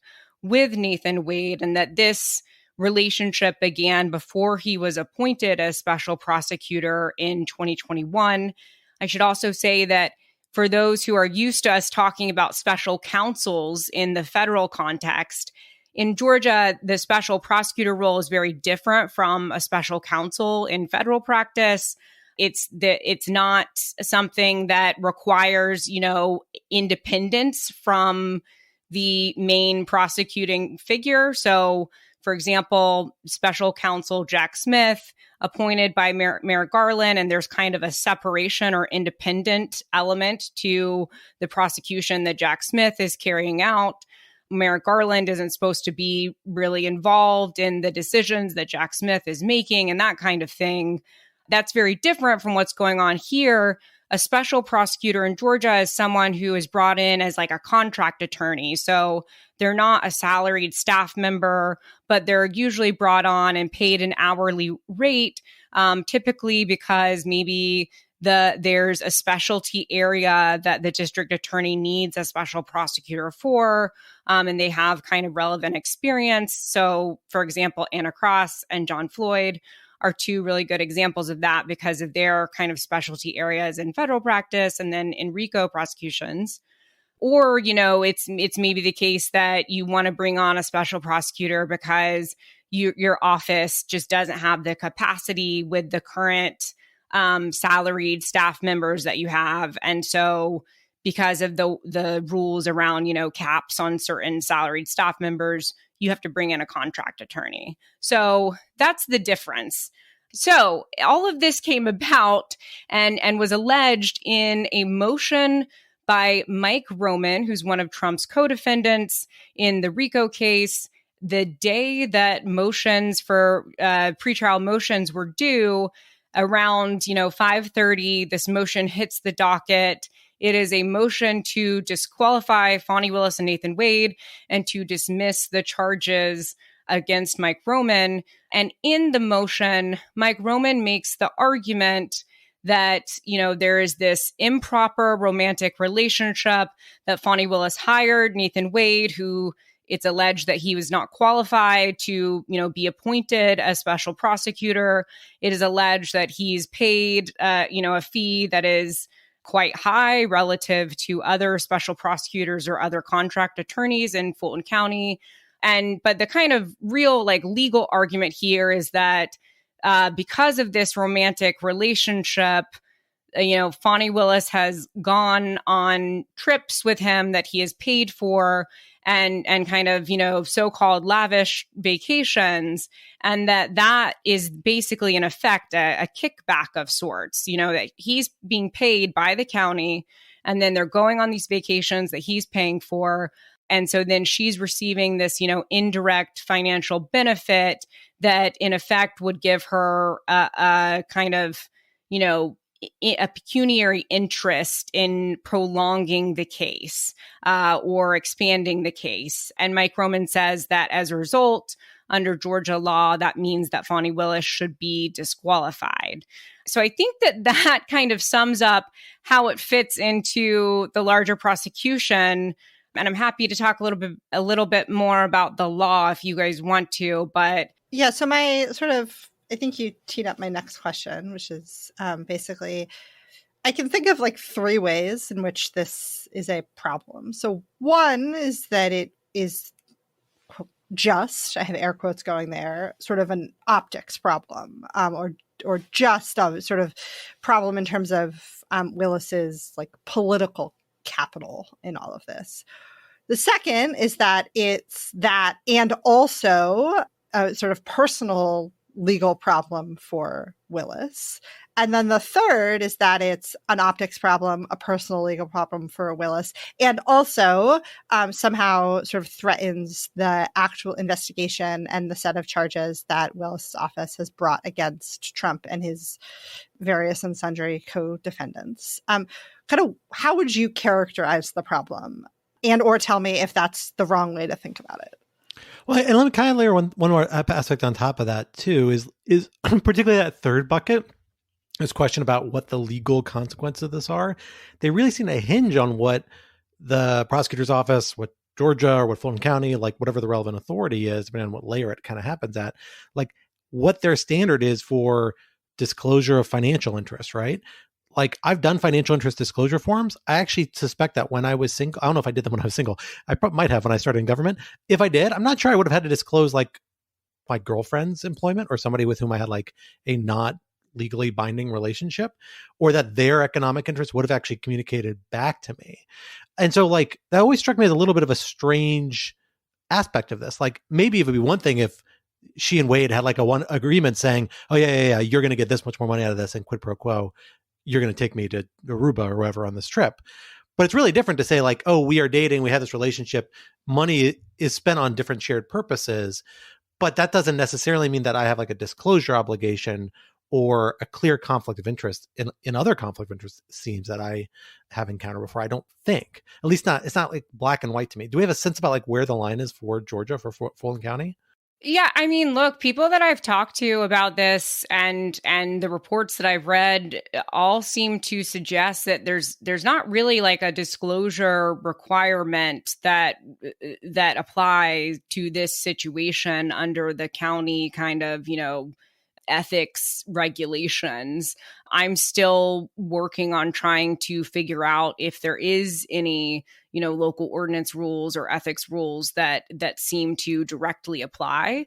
with Nathan Wade and that this relationship began before he was appointed as special prosecutor in 2021. I should also say that for those who are used to us talking about special counsels in the federal context, in Georgia, the special prosecutor role is very different from a special counsel in federal practice. It's not something that requires, independence from the main prosecuting figure. So, for example, special counsel Jack Smith, appointed by Merrick Garland, and there's kind of a separation or independent element to the prosecution that Jack Smith is carrying out. Merrick Garland isn't supposed to be really involved in the decisions that Jack Smith is making and that kind of thing. That's very different from what's going on here. a special prosecutor in Georgia is someone who is brought in as like a contract attorney. So they're not a salaried staff member, but they're usually brought on and paid an hourly rate, typically because maybe there's a specialty area that the district attorney needs a special prosecutor for, and they have kind of relevant experience. So, for example, Anna Cross and John Floyd are two really good examples of that because of their kind of specialty areas in federal practice and then in RICO prosecutions. Or, it's maybe the case that you want to bring on a special prosecutor because your office just doesn't have the capacity with the current salaried staff members that you have. And so because of the rules around, caps on certain salaried staff members, you have to bring in a contract attorney. So that's the difference. So all of this came about and was alleged in a motion by Mike Roman, who's one of Trump's co-defendants in the RICO case. The day that motions for pretrial motions were due, around 5:30, this motion hits the docket. It is a motion to disqualify Fani Willis and Nathan Wade and to dismiss the charges against Mike Roman. And in the motion, Mike Roman makes the argument that, there is this improper romantic relationship, that Fani Willis hired Nathan Wade, who it's alleged that he was not qualified to, be appointed as special prosecutor. It is alleged that he's paid, a fee that is quite high relative to other special prosecutors or other contract attorneys in Fulton County. But the kind of real legal argument here is that because of this romantic relationship, Fani Willis has gone on trips with him that he has paid for and kind of, so-called lavish vacations. And that is basically in effect a kickback of sorts, that he's being paid by the county and then they're going on these vacations that he's paying for. And so then she's receiving this, indirect financial benefit that in effect would give her a kind of, a pecuniary interest in prolonging the case or expanding the case. And Mike Roman says that as a result, under Georgia law, that means that Fani Willis should be disqualified. So I think that kind of sums up how it fits into the larger prosecution. And I'm happy to talk a little bit more about the law if you guys want to. But yeah, so I think you teed up my next question, which is basically, I can think of three ways in which this is a problem. So one is that it is just, I have air quotes going there, sort of an optics problem, or just a sort of problem in terms of Willis's political capital in all of this. The second is that it's that and also a sort of personal legal problem for Willis. And then the third is that it's an optics problem, a personal legal problem for Willis, and also somehow sort of threatens the actual investigation and the set of charges that Willis's office has brought against Trump and his various and sundry co-defendants. Kind of how would you characterize the problem? And or tell me if that's the wrong way to think about it. Well, and let me kind of layer one more aspect on top of that too, is particularly that third bucket, this question about what the legal consequences of this are. They really seem to hinge on what the prosecutor's office, what Georgia or what Fulton County, whatever the relevant authority is, depending on what layer it kind of happens at, what their standard is for disclosure of financial interest, right? I've done financial interest disclosure forms. I actually suspect that when I was single, I don't know if I did them when I was single. I might have when I started in government. If I did, I'm not sure I would have had to disclose my girlfriend's employment or somebody with whom I had a not legally binding relationship, or that their economic interest would have actually communicated back to me. And so that always struck me as a little bit of a strange aspect of this. Maybe it would be one thing if she and Wade had a one agreement saying, oh yeah, you're going to get this much more money out of this and quid pro quo. You're going to take me to Aruba or wherever on this trip. But it's really different to say oh, we are dating, we have this relationship. Money is spent on different shared purposes, but that doesn't necessarily mean that I have a disclosure obligation or a clear conflict of interest in other conflict of interest schemes that I have encountered before. I don't think, at least not, it's not like black and white to me. Do we have a sense about like where the line is for Georgia, for Fulton County? Yeah, I mean, look, people that I've talked to about this and the reports that I've read all seem to suggest that there's not really like a disclosure requirement that applies to this situation under the county kind of, ethics regulations. I'm still working on trying to figure out if there is any, local ordinance rules or ethics rules that seem to directly apply.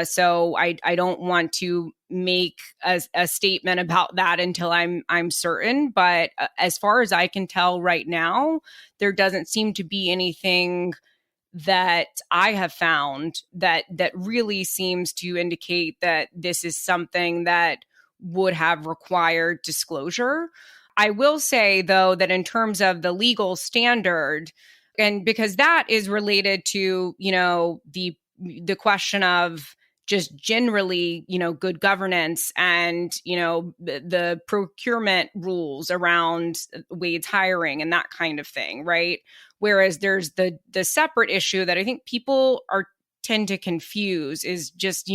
So I don't want to make a statement about that until I'm certain. But as far as I can tell right now, there doesn't seem to be anything that I have found that really seems to indicate that this is something that would have required disclosure. I will say, though, that in terms of the legal standard, and because that is related to, the question of just generally, good governance and, the procurement rules around Wade's hiring and that kind of thing, right? Whereas there's the separate issue that I think people tend to confuse is just,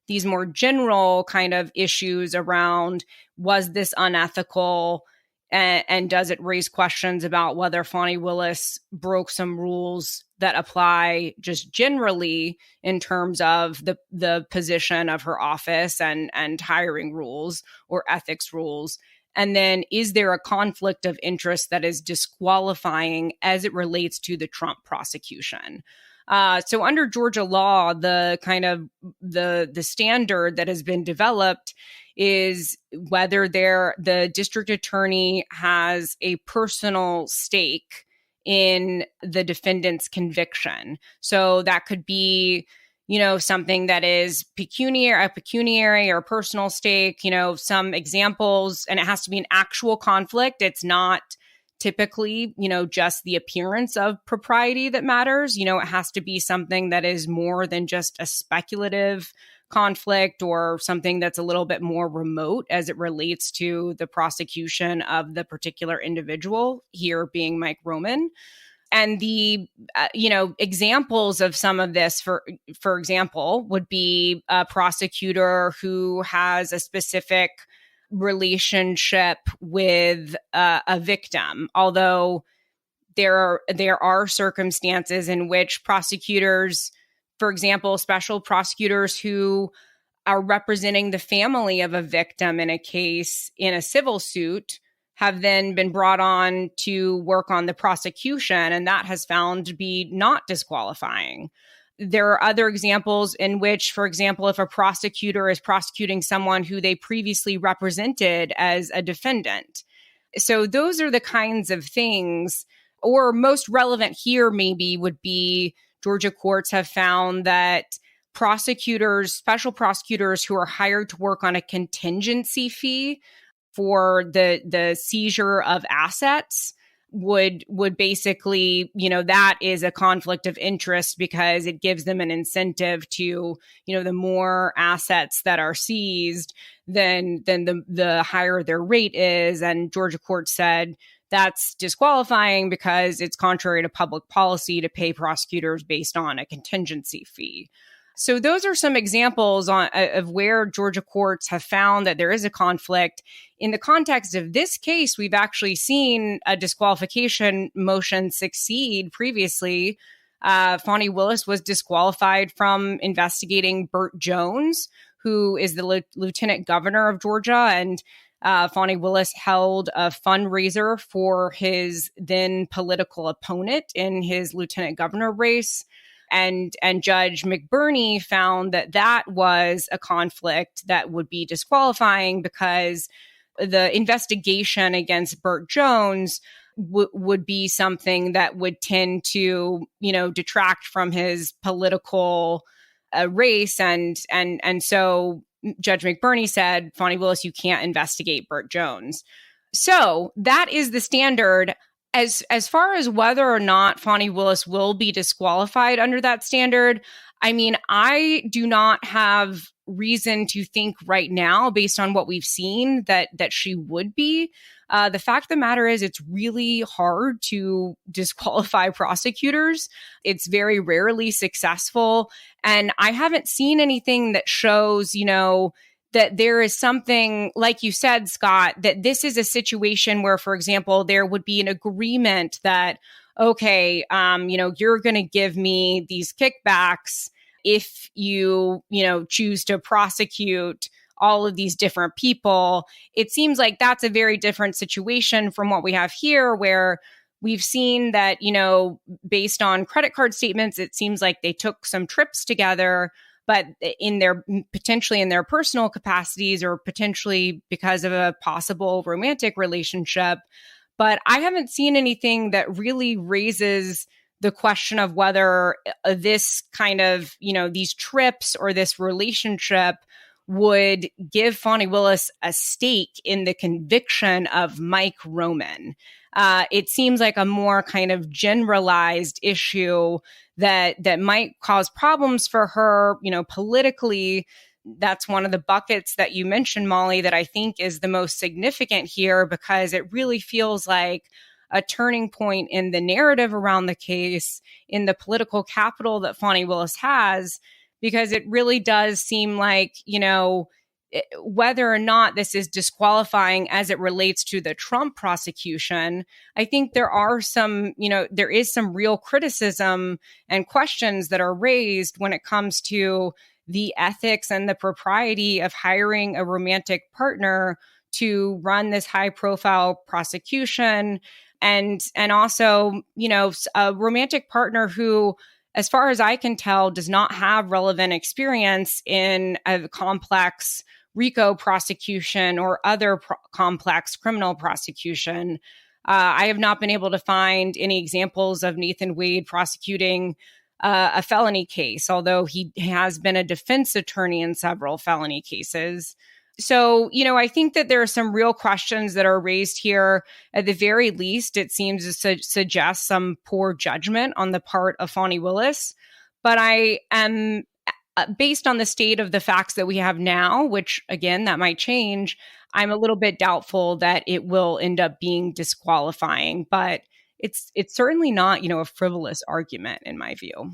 these more general kind of issues around, was this unethical? And does it raise questions about whether Fani Willis broke some rules that apply just generally in terms of the position of her office and hiring rules or ethics rules? And then is there a conflict of interest that is disqualifying as it relates to the Trump prosecution? So under Georgia law, the kind of the standard that has been developed is whether the district attorney has a personal stake in the defendant's conviction. So that could be, something that is pecuniary or personal stake, some examples, and it has to be an actual conflict. It's not typically, just the appearance of propriety that matters. It has to be something that is more than just a speculative conflict or something that's a little bit more remote as it relates to the prosecution of the particular individual, here being Mike Roman. And the, examples of some of this, for example, would be a prosecutor who has a specific relationship with a victim, although there are circumstances in which prosecutors, for example, special prosecutors who are representing the family of a victim in a case in a civil suit, have then been brought on to work on the prosecution, and that has found to be not disqualifying. There are other examples in which, for example, if a prosecutor is prosecuting someone who they previously represented as a defendant. So those are the kinds of things, or most relevant here maybe would be Georgia courts have found that special prosecutors who are hired to work on a contingency fee for the seizure of assets would basically, that is a conflict of interest because it gives them an incentive to, the more assets that are seized, then the higher their rate is. And Georgia court said that's disqualifying because it's contrary to public policy to pay prosecutors based on a contingency fee. So those are some examples of where Georgia courts have found that there is a conflict. In the context of this case, we've actually seen a disqualification motion succeed previously. Fani Willis was disqualified from investigating Burt Jones, who is the lieutenant governor of Georgia. And Fani Willis held a fundraiser for his then political opponent in his lieutenant governor race. And Judge McBurney found that was a conflict that would be disqualifying because the investigation against Burt Jones would be something that would tend to, detract from his political race. And so Judge McBurney said, Fani Willis, you can't investigate Burt Jones. So that is the standard. As far as whether or not Fani Willis will be disqualified under that standard, I mean, I do not have reason to think right now, based on what we've seen, that she would be. The fact of the matter is it's really hard to disqualify prosecutors. It's very rarely successful. And I haven't seen anything that shows, that there is something, like you said, Scott, that this is a situation where, for example, there would be an agreement that, okay, you're going to give me these kickbacks if you choose to prosecute all of these different people. It seems like that's a very different situation from what we have here, where we've seen that, based on credit card statements, it seems like they took some trips together, but potentially in their personal capacities, or potentially because of a possible romantic relationship. But I haven't seen anything that really raises the question of whether this kind of, these trips or this relationship would give Fani Willis a stake in the conviction of Mike Roman. It seems like a more kind of generalized issue that might cause problems for her, politically. That's one of the buckets that you mentioned, Molly, that I think is the most significant here, because it really feels like a turning point in the narrative around the case, in the political capital that Fani Willis has, because it really does seem like, whether or not this is disqualifying as it relates to the Trump prosecution, I think there is some real criticism and questions that are raised when it comes to the ethics and the propriety of hiring a romantic partner to run this high profile prosecution. And also, a romantic partner who, as far as I can tell, does not have relevant experience in a complex RICO prosecution or other complex criminal prosecution. I have not been able to find any examples of Nathan Wade prosecuting a felony case, although he has been a defense attorney in several felony cases. So, I think that there are some real questions that are raised here. At the very least, it seems to suggest some poor judgment on the part of Fani Willis. But I am, based on the state of the facts that we have now, which, again, that might change, I'm a little bit doubtful that it will end up being disqualifying. But it's certainly not, a frivolous argument in my view.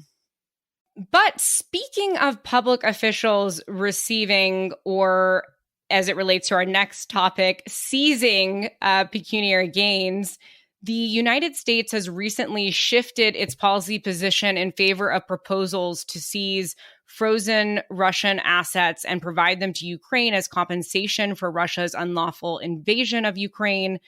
But speaking of public officials receiving, or as it relates to our next topic, seizing pecuniary gains, the United States has recently shifted its policy position in favor of proposals to seize frozen Russian assets and provide them to Ukraine as compensation for Russia's unlawful invasion of Ukraine.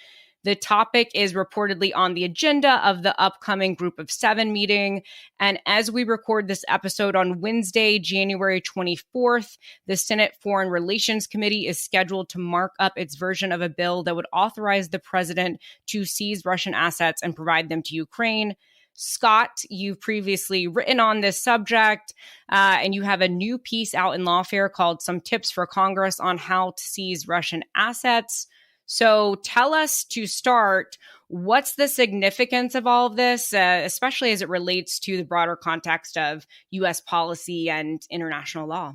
The topic is reportedly on the agenda of the upcoming Group of Seven meeting. And as we record this episode on Wednesday, January 24th, the Senate Foreign Relations Committee is scheduled to mark up its version of a bill that would authorize the president to seize Russian assets and provide them to Ukraine. Scott, you've previously written on this subject, and you have a new piece out in Lawfare called Some Tips for Congress on How to Seize Russian Assets. So tell us, to start, what's the significance of all of this, especially as it relates to the broader context of U.S. policy and international law?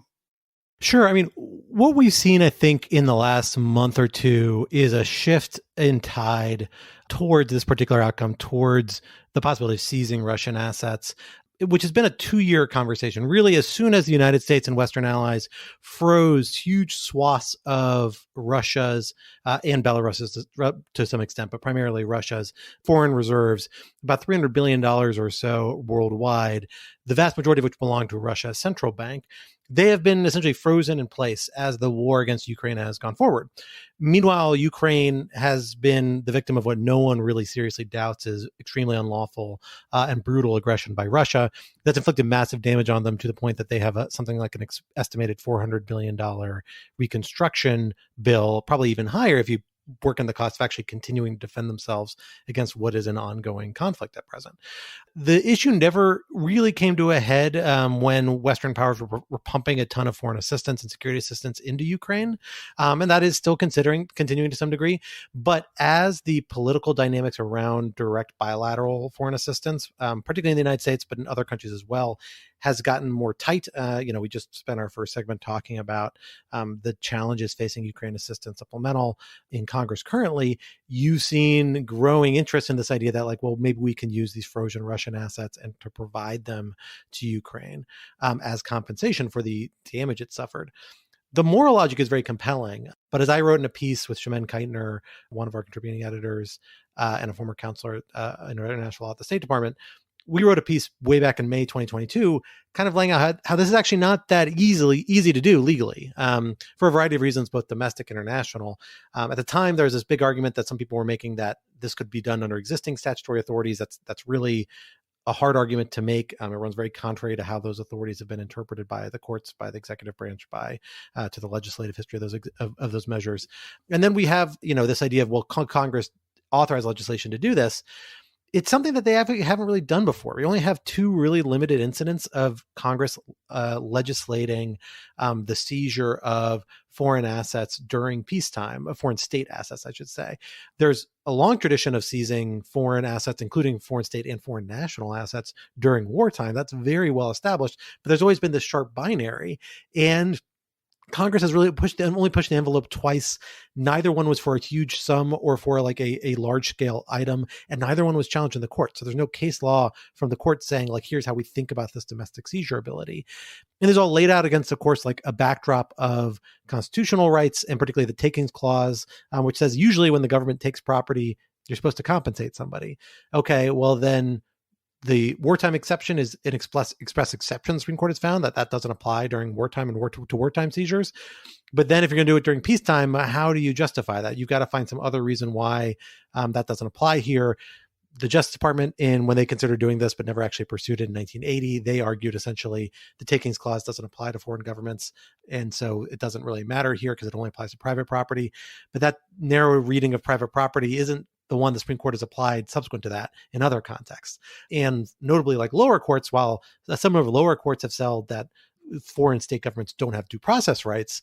Sure. I mean, what we've seen, I think, in the last month or two is a shift in tide towards this particular outcome, towards the possibility of seizing Russian assets, which has been a 2-year conversation. Really, as soon as the United States and Western allies froze huge swaths of Russia's and Belarus's to some extent, but primarily Russia's foreign reserves, about $300 billion or so worldwide, the vast majority of which belong to Russia's central bank, they have been essentially frozen in place as the war against Ukraine has gone forward. Meanwhile, Ukraine has been the victim of what no one really seriously doubts is extremely unlawful and brutal aggression by Russia that's inflicted massive damage on them, to the point that they have something like an estimated $400 billion reconstruction bill, probably even higher if you work in the cost of actually continuing to defend themselves against what is an ongoing conflict at present. The issue never really came to a head when Western powers were pumping a ton of foreign assistance and security assistance into Ukraine. And that is still continuing to some degree. But as the political dynamics around direct bilateral foreign assistance, particularly in the United States, but in other countries as well, has gotten more tight. We just spent our first segment talking about the challenges facing Ukraine assistance supplemental in Congress currently. You've seen growing interest in this idea that maybe we can use these frozen Russian assets and to provide them to Ukraine as compensation for the damage it suffered. The moral logic is very compelling, but as I wrote in a piece with Shemin Keitner, one of our contributing editors and a former counselor in international law at the State Department, we wrote a piece way back in May 2022, kind of laying out how this is actually not that easy to do legally for a variety of reasons, both domestic and international. At the time, there was this big argument that some people were making that this could be done under existing statutory authorities. That's really a hard argument to make. It runs very contrary to how those authorities have been interpreted by the courts, by the executive branch, to the legislative history of those measures. And then we have this idea of, Congress authorized legislation to do this. It's something that they haven't really done before. We only have two really limited incidents of Congress legislating the seizure of foreign assets during peacetime, foreign state assets, I should say. There's a long tradition of seizing foreign assets, including foreign state and foreign national assets during wartime. That's very well established, but there's always been this sharp binary. And Congress has really only pushed the envelope twice. Neither one was for a huge sum or for a large scale item, and neither one was challenged in the court. So there's no case law from the court saying here's how we think about this domestic seizure ability. And it's all laid out against, of course, a backdrop of constitutional rights, and particularly the takings clause, which says usually when the government takes property, you're supposed to compensate somebody. Okay, well then the wartime exception is an express exception. The Supreme Court has found that doesn't apply during wartime and wartime seizures. But then if you're going to do it during peacetime, how do you justify that? You've got to find some other reason why that doesn't apply here. The Justice Department, when they considered doing this but never actually pursued it in 1980, they argued essentially the takings clause doesn't apply to foreign governments, and so it doesn't really matter here because it only applies to private property. But that narrow reading of private property isn't the one the Supreme Court has applied subsequent to that in other contexts. And notably, lower courts, while some of the lower courts have said that foreign state governments don't have due process rights,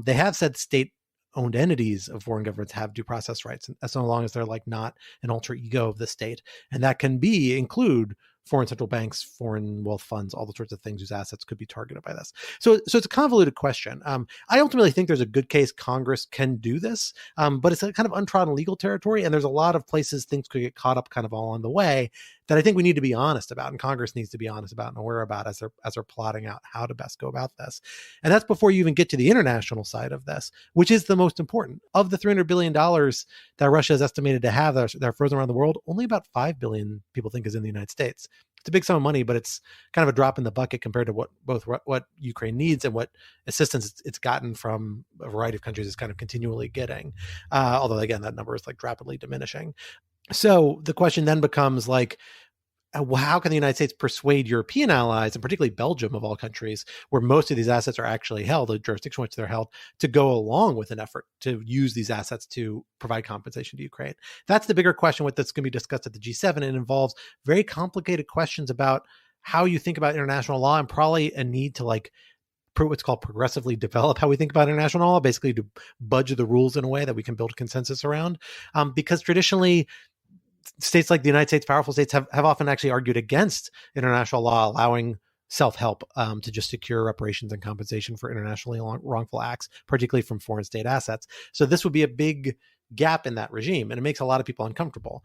they have said state-owned entities of foreign governments have due process rights, as long as they're not an alter ego of the state. And that can include foreign central banks, foreign wealth funds, all the sorts of things whose assets could be targeted by this. So it's a convoluted question. I ultimately think there's a good case Congress can do this, but it's a kind of untrodden legal territory, and there's a lot of places things could get caught up kind of all on the way that I think we need to be honest about, and Congress needs to be honest about and aware about as they're plotting out how to best go about this. And that's before you even get to the international side of this, which is the most important. Of the $300 billion that Russia is estimated to have that are frozen around the world, only about $5 billion people think is in the United States. It's a big sum of money, but it's kind of a drop in the bucket compared to what Ukraine needs and what assistance it's gotten from a variety of countries is kind of continually getting. Although again, that number is rapidly diminishing. So the question then becomes how can the United States persuade European allies, and particularly Belgium of all countries, where most of these assets are actually held, the jurisdiction in which they're held, to go along with an effort to use these assets to provide compensation to Ukraine? That's the bigger question that's going to be discussed at the G7. It involves very complicated questions about how you think about international law, and probably a need to what's called progressively develop how we think about international law, basically to budge the rules in a way that we can build consensus around. Because traditionally, states like the United States, powerful states, have often actually argued against international law allowing self-help to just secure reparations and compensation for internationally wrongful acts, particularly from foreign state assets. So this would be a big gap in that regime, and it makes a lot of people uncomfortable.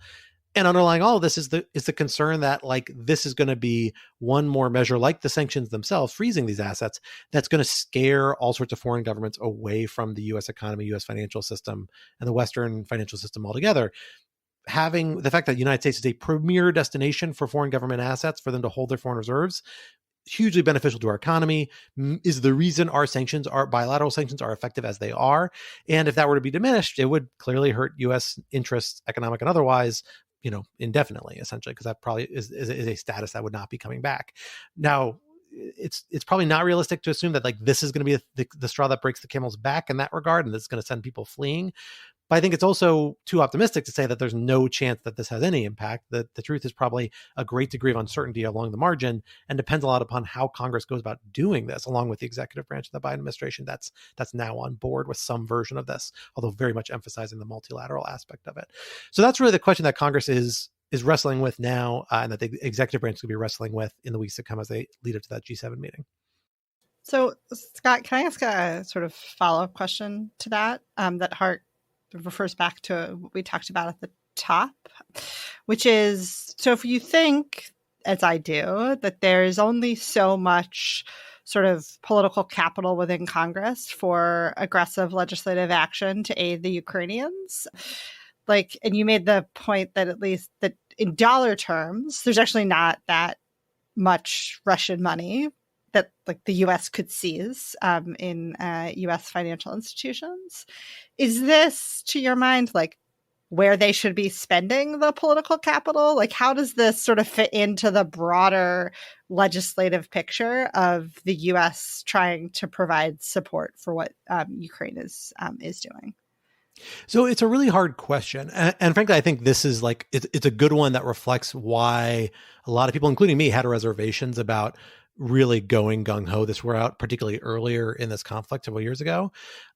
And underlying all of this is the concern that this is going to be one more measure, like the sanctions themselves, freezing these assets, that's going to scare all sorts of foreign governments away from the U.S. economy, U.S. financial system, and the Western financial system altogether. Having the fact that the United States is a premier destination for foreign government assets for them to hold their foreign reserves, hugely beneficial to our economy, is the reason our bilateral sanctions are effective as they are. And if that were to be diminished, it would clearly hurt U.S. interests, economic and otherwise, indefinitely, essentially, because that probably is a status that would not be coming back. Now, it's probably not realistic to assume that this is going to be the straw that breaks the camel's back in that regard, and this is going to send people fleeing. But I think it's also too optimistic to say that there's no chance that this has any impact. The truth is probably a great degree of uncertainty along the margin, and depends a lot upon how Congress goes about doing this, along with the executive branch of the Biden administration that's now on board with some version of this, although very much emphasizing the multilateral aspect of it. So that's really the question that Congress is wrestling with now, and that the executive branch will be wrestling with in the weeks to come as they lead up to that G7 meeting. So, Scott, can I ask a sort of follow-up question to that? That Hart refers back to what we talked about at the top, which is, so if you think, as I do, that there's only so much sort of political capital within Congress for aggressive legislative action to aid the Ukrainians, and you made the point that at least that in dollar terms, there's actually not that much Russian money that the U.S. could seize in U.S. financial institutions. Is this, to your mind, where they should be spending the political capital? How does this sort of fit into the broader legislative picture of the U.S. trying to provide support for what Ukraine is doing? So it's a really hard question. And frankly, I think this is it's a good one that reflects why a lot of people, including me, had reservations about really going gung-ho this route, particularly earlier in this conflict several years ago,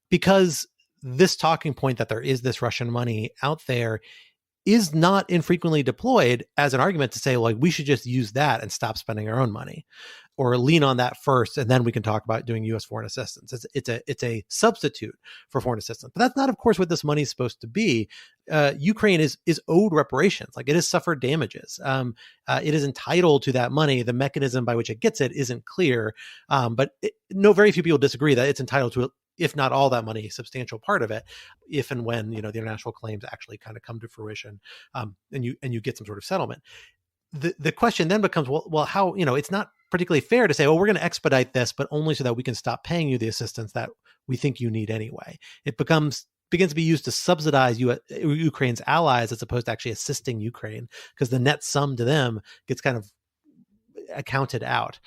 because this talking point that there is this Russian money out there is not infrequently deployed as an argument to say, we should just use that and stop spending our own money, or lean on that first, and then we can talk about doing U.S. foreign assistance. It's a substitute for foreign assistance. But that's not, of course, what this money is supposed to be. Ukraine is owed reparations. It has suffered damages. It is entitled to that money. The mechanism by which it gets it isn't clear. But very few people disagree that it's entitled to, if not all that money, a substantial part of it, if and when the international claims actually kind of come to fruition, and you get some sort of settlement. The question then becomes, well, how, it's not particularly fair to say, we're going to expedite this, but only so that we can stop paying you the assistance that we think you need anyway. It begins to be used to subsidize Ukraine's allies as opposed to actually assisting Ukraine, because the net sum to them gets kind of accounted out.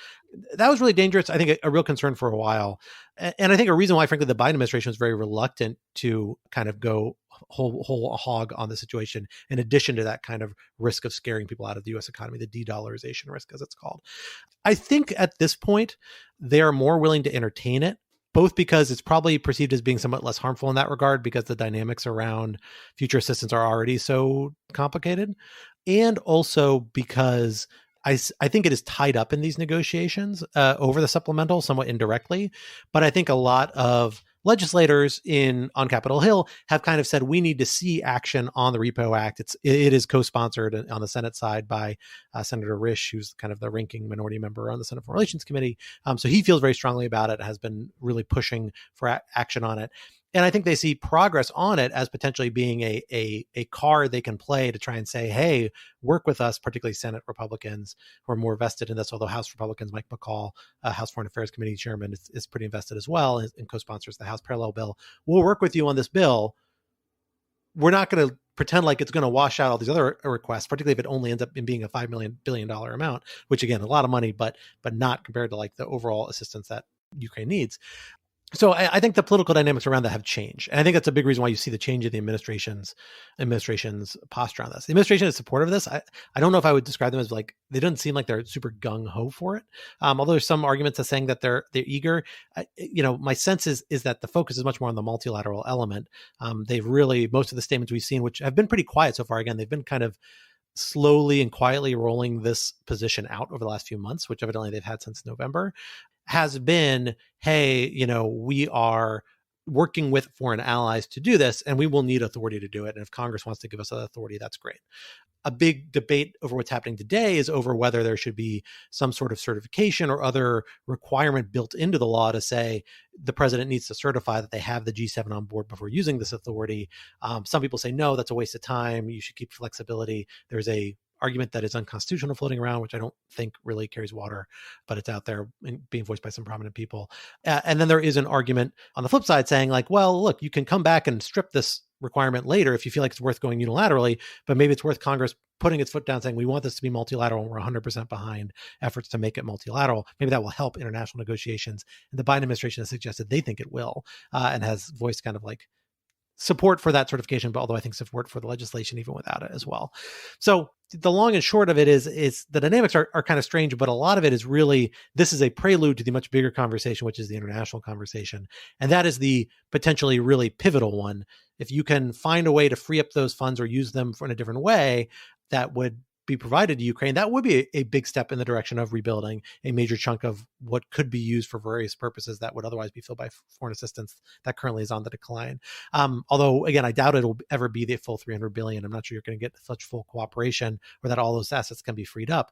That was really dangerous. I think a real concern for a while. And I think a reason why, frankly, the Biden administration was very reluctant to kind of go whole hog on the situation, in addition to that kind of risk of scaring people out of the U.S. economy, the de-dollarization risk, as it's called. I think at this point, they are more willing to entertain it, both because it's probably perceived as being somewhat less harmful in that regard, because the dynamics around future assistance are already so complicated, and also because I think it is tied up in these negotiations over the supplemental somewhat indirectly. But I think a lot of legislators on Capitol Hill have kind of said, we need to see action on the Repo Act. It is co-sponsored on the Senate side by Senator Risch, who's kind of the ranking minority member on the Senate Foreign Relations Committee. So he feels very strongly about it, has been really pushing for action on it. And I think they see progress on it as potentially being a card they can play to try and say, hey, work with us, particularly Senate Republicans who are more vested in this, although House Republicans, Mike McCall, House Foreign Affairs Committee chairman, is pretty invested as well and co-sponsors the House parallel bill. We'll work with you on this bill. We're not going to pretend like it's going to wash out all these other requests, particularly if it only ends up in being a $5 billion amount, which, again, a lot of money, but not compared to the overall assistance that Ukraine needs. So I think the political dynamics around that have changed. And I think that's a big reason why you see the change in the administration's posture on this. The administration is supportive of this. I don't know if I would describe them as they don't seem like they're super gung-ho for it. Although there's some arguments of saying that they're eager. My sense is that the focus is much more on the multilateral element. They've really, most of the statements we've seen, which have been pretty quiet so far, again, they've been kind of slowly and quietly rolling this position out over the last few months, which evidently they've had since November, has been, hey, we are working with foreign allies to do this, and we will need authority to do it. And if Congress wants to give us that authority, that's great. A big debate over what's happening today is over whether there should be some sort of certification or other requirement built into the law to say the president needs to certify that they have the G7 on board before using this authority. Some people say, no, that's a waste of time. You should keep flexibility. There's a argument that is unconstitutional floating around, which I don't think really carries water, but it's out there and being voiced by some prominent people. And then there is an argument on the flip side saying well, look, you can come back and strip this requirement later if you feel like it's worth going unilaterally, but maybe it's worth Congress putting its foot down saying, we want this to be multilateral and we're 100% behind efforts to make it multilateral. Maybe that will help international negotiations. And the Biden administration has suggested they think it will, and has voiced kind of support for that certification, but although I think support for the legislation even without it as well. So the long and short of it is the dynamics are kind of strange, but a lot of it is really, this is a prelude to the much bigger conversation, which is the international conversation. And that is the potentially really pivotal one. If you can find a way to free up those funds or use them in a different way that would be provided to Ukraine, that would be a big step in the direction of rebuilding a major chunk of what could be used for various purposes that would otherwise be filled by foreign assistance that currently is on the decline. Although, again, I doubt it'll ever be the full $300 billion. I'm not sure you're going to get such full cooperation or that all those assets can be freed up.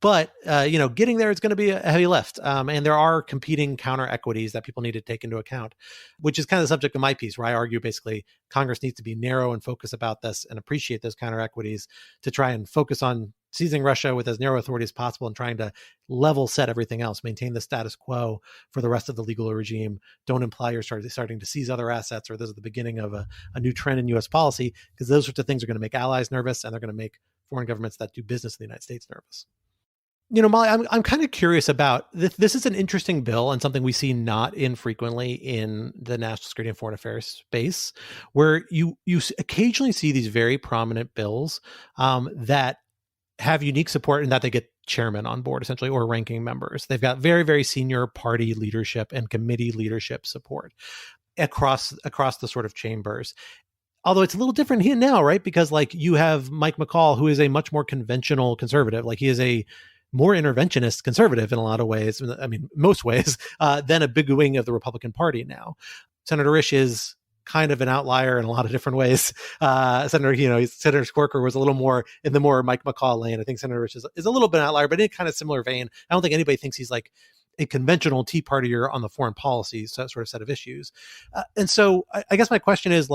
But, getting there is going to be a heavy lift. And there are competing counter equities that people need to take into account, which is kind of the subject of my piece, where I argue basically Congress needs to be narrow and focused about this and appreciate those counter equities to try and focus on seizing Russia with as narrow authority as possible and trying to level set everything else, maintain the status quo for the rest of the legal regime. Don't imply you're starting to seize other assets, or this is the beginning of a new trend in U.S. policy, because those sorts of things are going to make allies nervous, and they're going to make foreign governments that do business in the United States nervous. Molly, I'm kind of curious about this. This is an interesting bill and something we see not infrequently in the national security and foreign affairs space, where you occasionally see these very prominent bills that have unique support in that they get chairmen on board, essentially, or ranking members. They've got very, very senior party leadership and committee leadership support across the sort of chambers. Although it's a little different here now, right? Because you have Mike McCall, who is a much more conventional conservative. He is a more interventionist conservative in a lot of ways, I mean, most ways, than a big wing of the Republican Party now. Senator Risch is kind of an outlier in a lot of different ways. Senator Corker was a little more in the more Mike McCall lane. I think Senator Risch is a little bit an outlier, but in a kind of similar vein. I don't think anybody thinks he's like a conventional Tea Partier on the foreign policy sort of set of issues. And so I guess my question is,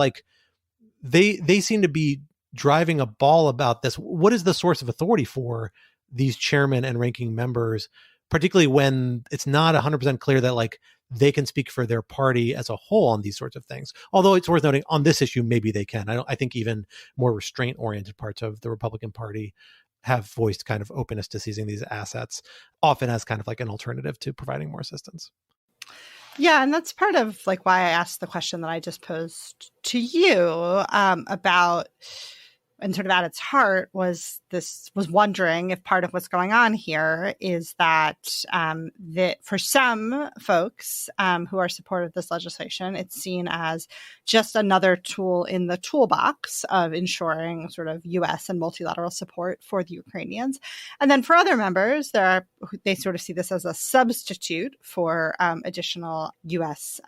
they seem to be driving a ball about this. What is the source of authority for these chairmen and ranking members, particularly when it's not 100% clear that they can speak for their party as a whole on these sorts of things? Although it's worth noting on this issue, maybe they can. I think even more restraint oriented parts of the Republican Party have voiced kind of openness to seizing these assets, often as kind of an alternative to providing more assistance. Yeah, and that's part of why I asked the question that I just posed to you about, and sort of at its heart was wondering if part of what's going on here is that for some folks who are supportive of this legislation, it's seen as just another tool in the toolbox of ensuring sort of U.S. and multilateral support for the Ukrainians. And then for other members, they sort of see this as a substitute for additional U.S.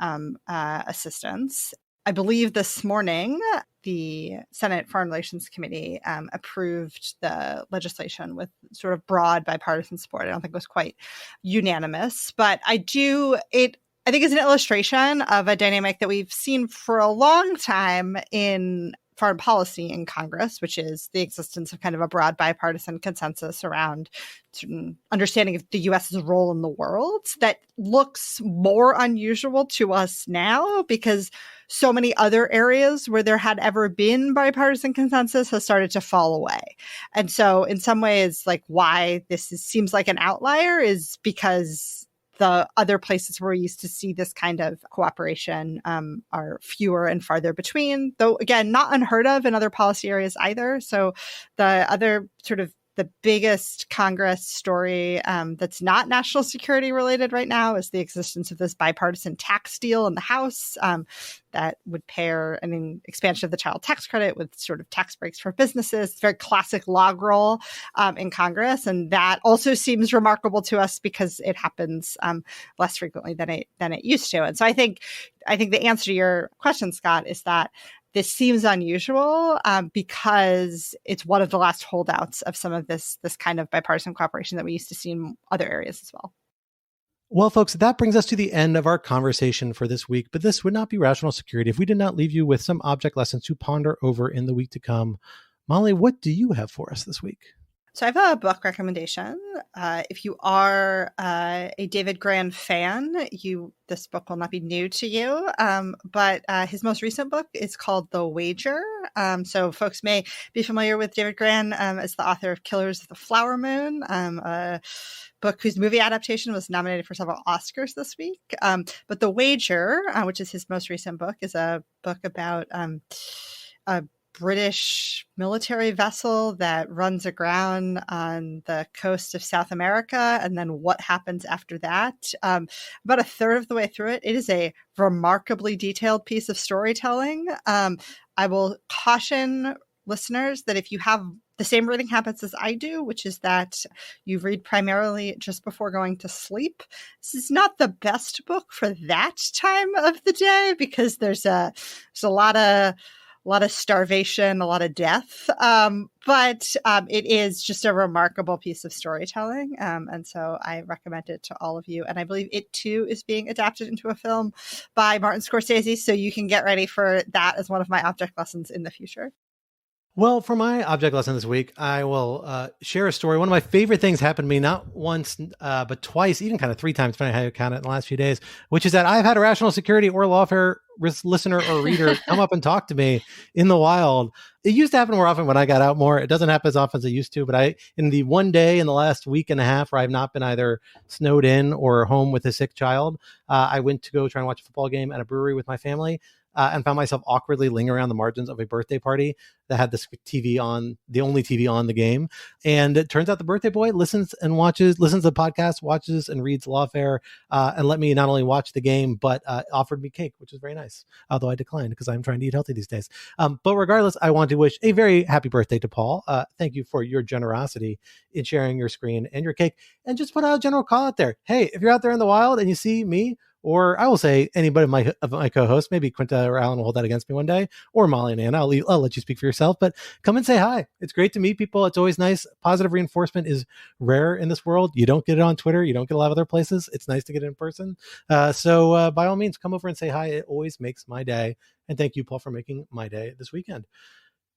assistance. I believe this morning, the Senate Foreign Relations Committee approved the legislation with sort of broad bipartisan support. I don't think it was quite unanimous, but I think it's an illustration of a dynamic that we've seen for a long time in foreign policy in Congress, which is the existence of kind of a broad bipartisan consensus around certain understanding of the U.S.'s role in the world that looks more unusual to us now because so many other areas where there had ever been bipartisan consensus has started to fall away. And so in some ways, why seems like an outlier is because the other places where we used to see this kind of cooperation are fewer and farther between, though, again, not unheard of in other policy areas either. So the other sort of the biggest Congress story that's not national security related right now is the existence of this bipartisan tax deal in the House that would pair an expansion of the child tax credit with sort of tax breaks for businesses. It's a very classic log roll in Congress. And that also seems remarkable to us because it happens less frequently than it used to. And so I think the answer to your question, Scott, is that this seems unusual because it's one of the last holdouts of some of this kind of bipartisan cooperation that we used to see in other areas as well. Well, folks, that brings us to the end of our conversation for this week. But this would not be Rational Security if we did not leave you with some object lessons to ponder over in the week to come. Molly, what do you have for us this week? So I have a book recommendation. If you are a David Grann fan, this book will not be new to you. But his most recent book is called The Wager. So folks may be familiar with David Grann as the author of Killers of the Flower Moon, a book whose movie adaptation was nominated for several Oscars this week. But The Wager, which is his most recent book, is a book about a British military vessel that runs aground on the coast of South America, and then what happens after that. About a third of the way through it is a remarkably detailed piece of storytelling. I will caution listeners that if you have the same reading habits as I do, which is that you read primarily just before going to sleep, this is not the best book for that time of the day, because there's a lot of starvation, a lot of death. But it is just a remarkable piece of storytelling. And so I recommend it to all of you. And I believe it too is being adapted into a film by Martin Scorsese. So you can get ready for that as one of my object lessons in the future. Well, for my object lesson this week, I will share a story. One of my favorite things happened to me, not once, but twice, even kind of 3 times, depending on how you count it, in the last few days, which is that I've had a Rational Security or Lawfare listener or reader come up and talk to me in the wild. It used to happen more often when I got out more. It doesn't happen as often as it used to, but in the one day in the last week and a half where I've not been either snowed in or home with a sick child, I went to go try and watch a football game at a brewery with my family. And found myself awkwardly lingering around the margins of a birthday party that had this TV on, the only TV on the game. And it turns out the birthday boy listens to the podcast, watches and reads Lawfare, and let me not only watch the game, but offered me cake, which is very nice. Although I declined because I'm trying to eat healthy these days. But regardless, I want to wish a very happy birthday to Paul. Thank you for your generosity in sharing your screen and your cake. And just put out a general call out there. Hey, if you're out there in the wild and you see me, or I will say anybody of my co-hosts, maybe Quinta or Alan will hold that against me one day, or Molly and Anna, I'll let you speak for yourself, but come and say hi. It's great to meet people. It's always nice. Positive reinforcement is rare in this world. You don't get it on Twitter. You don't get a lot of other places. It's nice to get it in person. So by all means, come over and say hi. It always makes my day. And thank you, Paul, for making my day this weekend.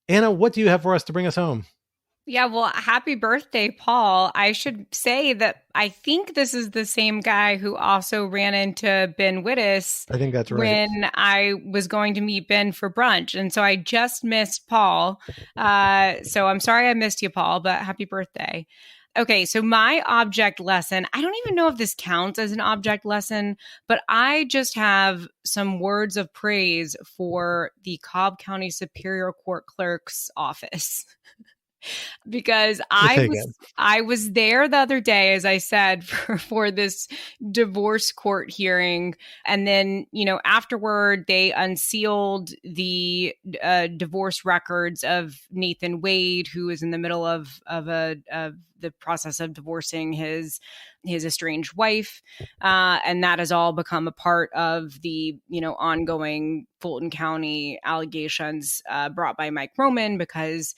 Anna, what do you have for us to bring us home? Yeah, well, happy birthday, Paul. I should say that I think this is the same guy who also ran into Ben Wittes. I think that's right. When I was going to meet Ben for brunch. And so I just missed Paul. So I'm sorry I missed you, Paul, but happy birthday. Okay, so my object lesson, I don't even know if this counts as an object lesson, but I just have some words of praise for the Cobb County Superior Court Clerk's office. Because I was there the other day, as I said, for this divorce court hearing. And then, afterward, they unsealed the divorce records of Nathan Wade, who is in the middle of the process of divorcing his estranged wife. And that has all become a part of the, ongoing Fulton County allegations brought by Mike Roman because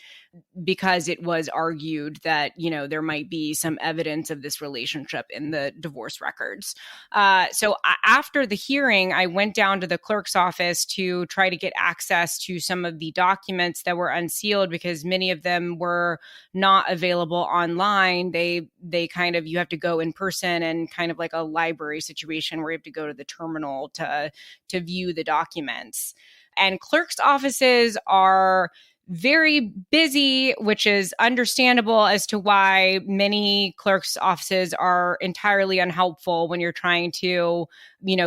it was argued that, there might be some evidence of this relationship in the divorce records. So after the hearing, I went down to the clerk's office to try to get access to some of the documents that were unsealed because many of them were not available online. They kind of, you have to go in person and kind of like a library situation where you have to go to the terminal to view the documents. And clerks' offices are very busy, which is understandable as to why many clerks' offices are entirely unhelpful when you're trying to,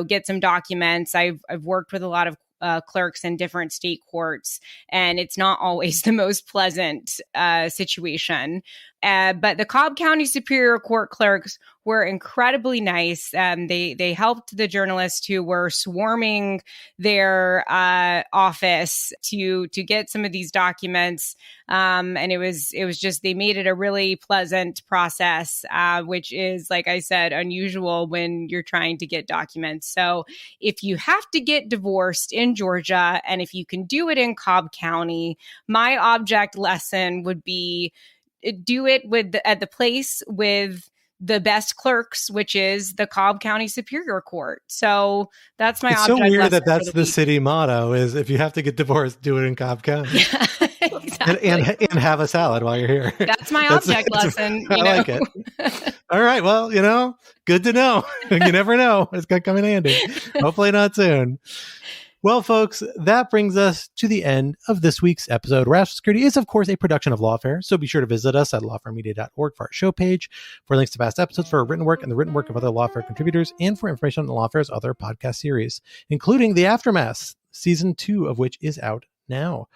get some documents. I've worked with a lot of clerks in different state courts, and it's not always the most pleasant situation. But the Cobb County Superior Court clerks were incredibly nice. They helped the journalists who were swarming their office to get some of these documents. And it was just, they made it a really pleasant process, which is, like I said, unusual when you're trying to get documents. So if you have to get divorced in Georgia, and if you can do it in Cobb County, my object lesson would be do it at the place with the best clerks, which is the Cobb County Superior Court. So that's my object lesson. It's so weird that that's the city motto is if you have to get divorced, do it in Cobb County. Exactly. and have a salad while you're here. That's my object lesson. I like it. All right. Well, good to know. You never know. It's going to come in handy. Hopefully not soon. Well, folks, that brings us to the end of this week's episode. Rational Security is, of course, a production of Lawfare, so be sure to visit us at lawfaremedia.org for our show page, for links to past episodes, for our written work and the written work of other Lawfare contributors, and for information on Lawfare's other podcast series, including The Aftermath, Season 2 of which is out now.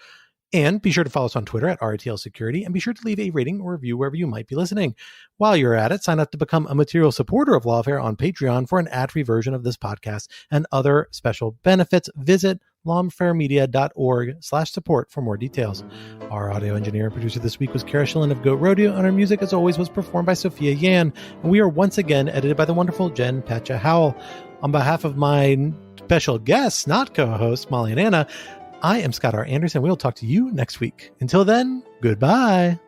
And be sure to follow us on Twitter at RTL Security, and be sure to leave a rating or review wherever you might be listening. While you're at it, sign up to become a material supporter of Lawfare on Patreon for an ad-free version of this podcast and other special benefits. Visit lawfaremedia.org/support for more details. Our audio engineer and producer this week was Kara Schillen of Goat Rodeo, and our music, as always, was performed by Sophia Yan. And we are once again edited by the wonderful Jen Patcha Howell. On behalf of my special guests, not co-hosts, Molly and Anna, I am Scott R. Anderson. We'll talk to you next week. Until then, goodbye.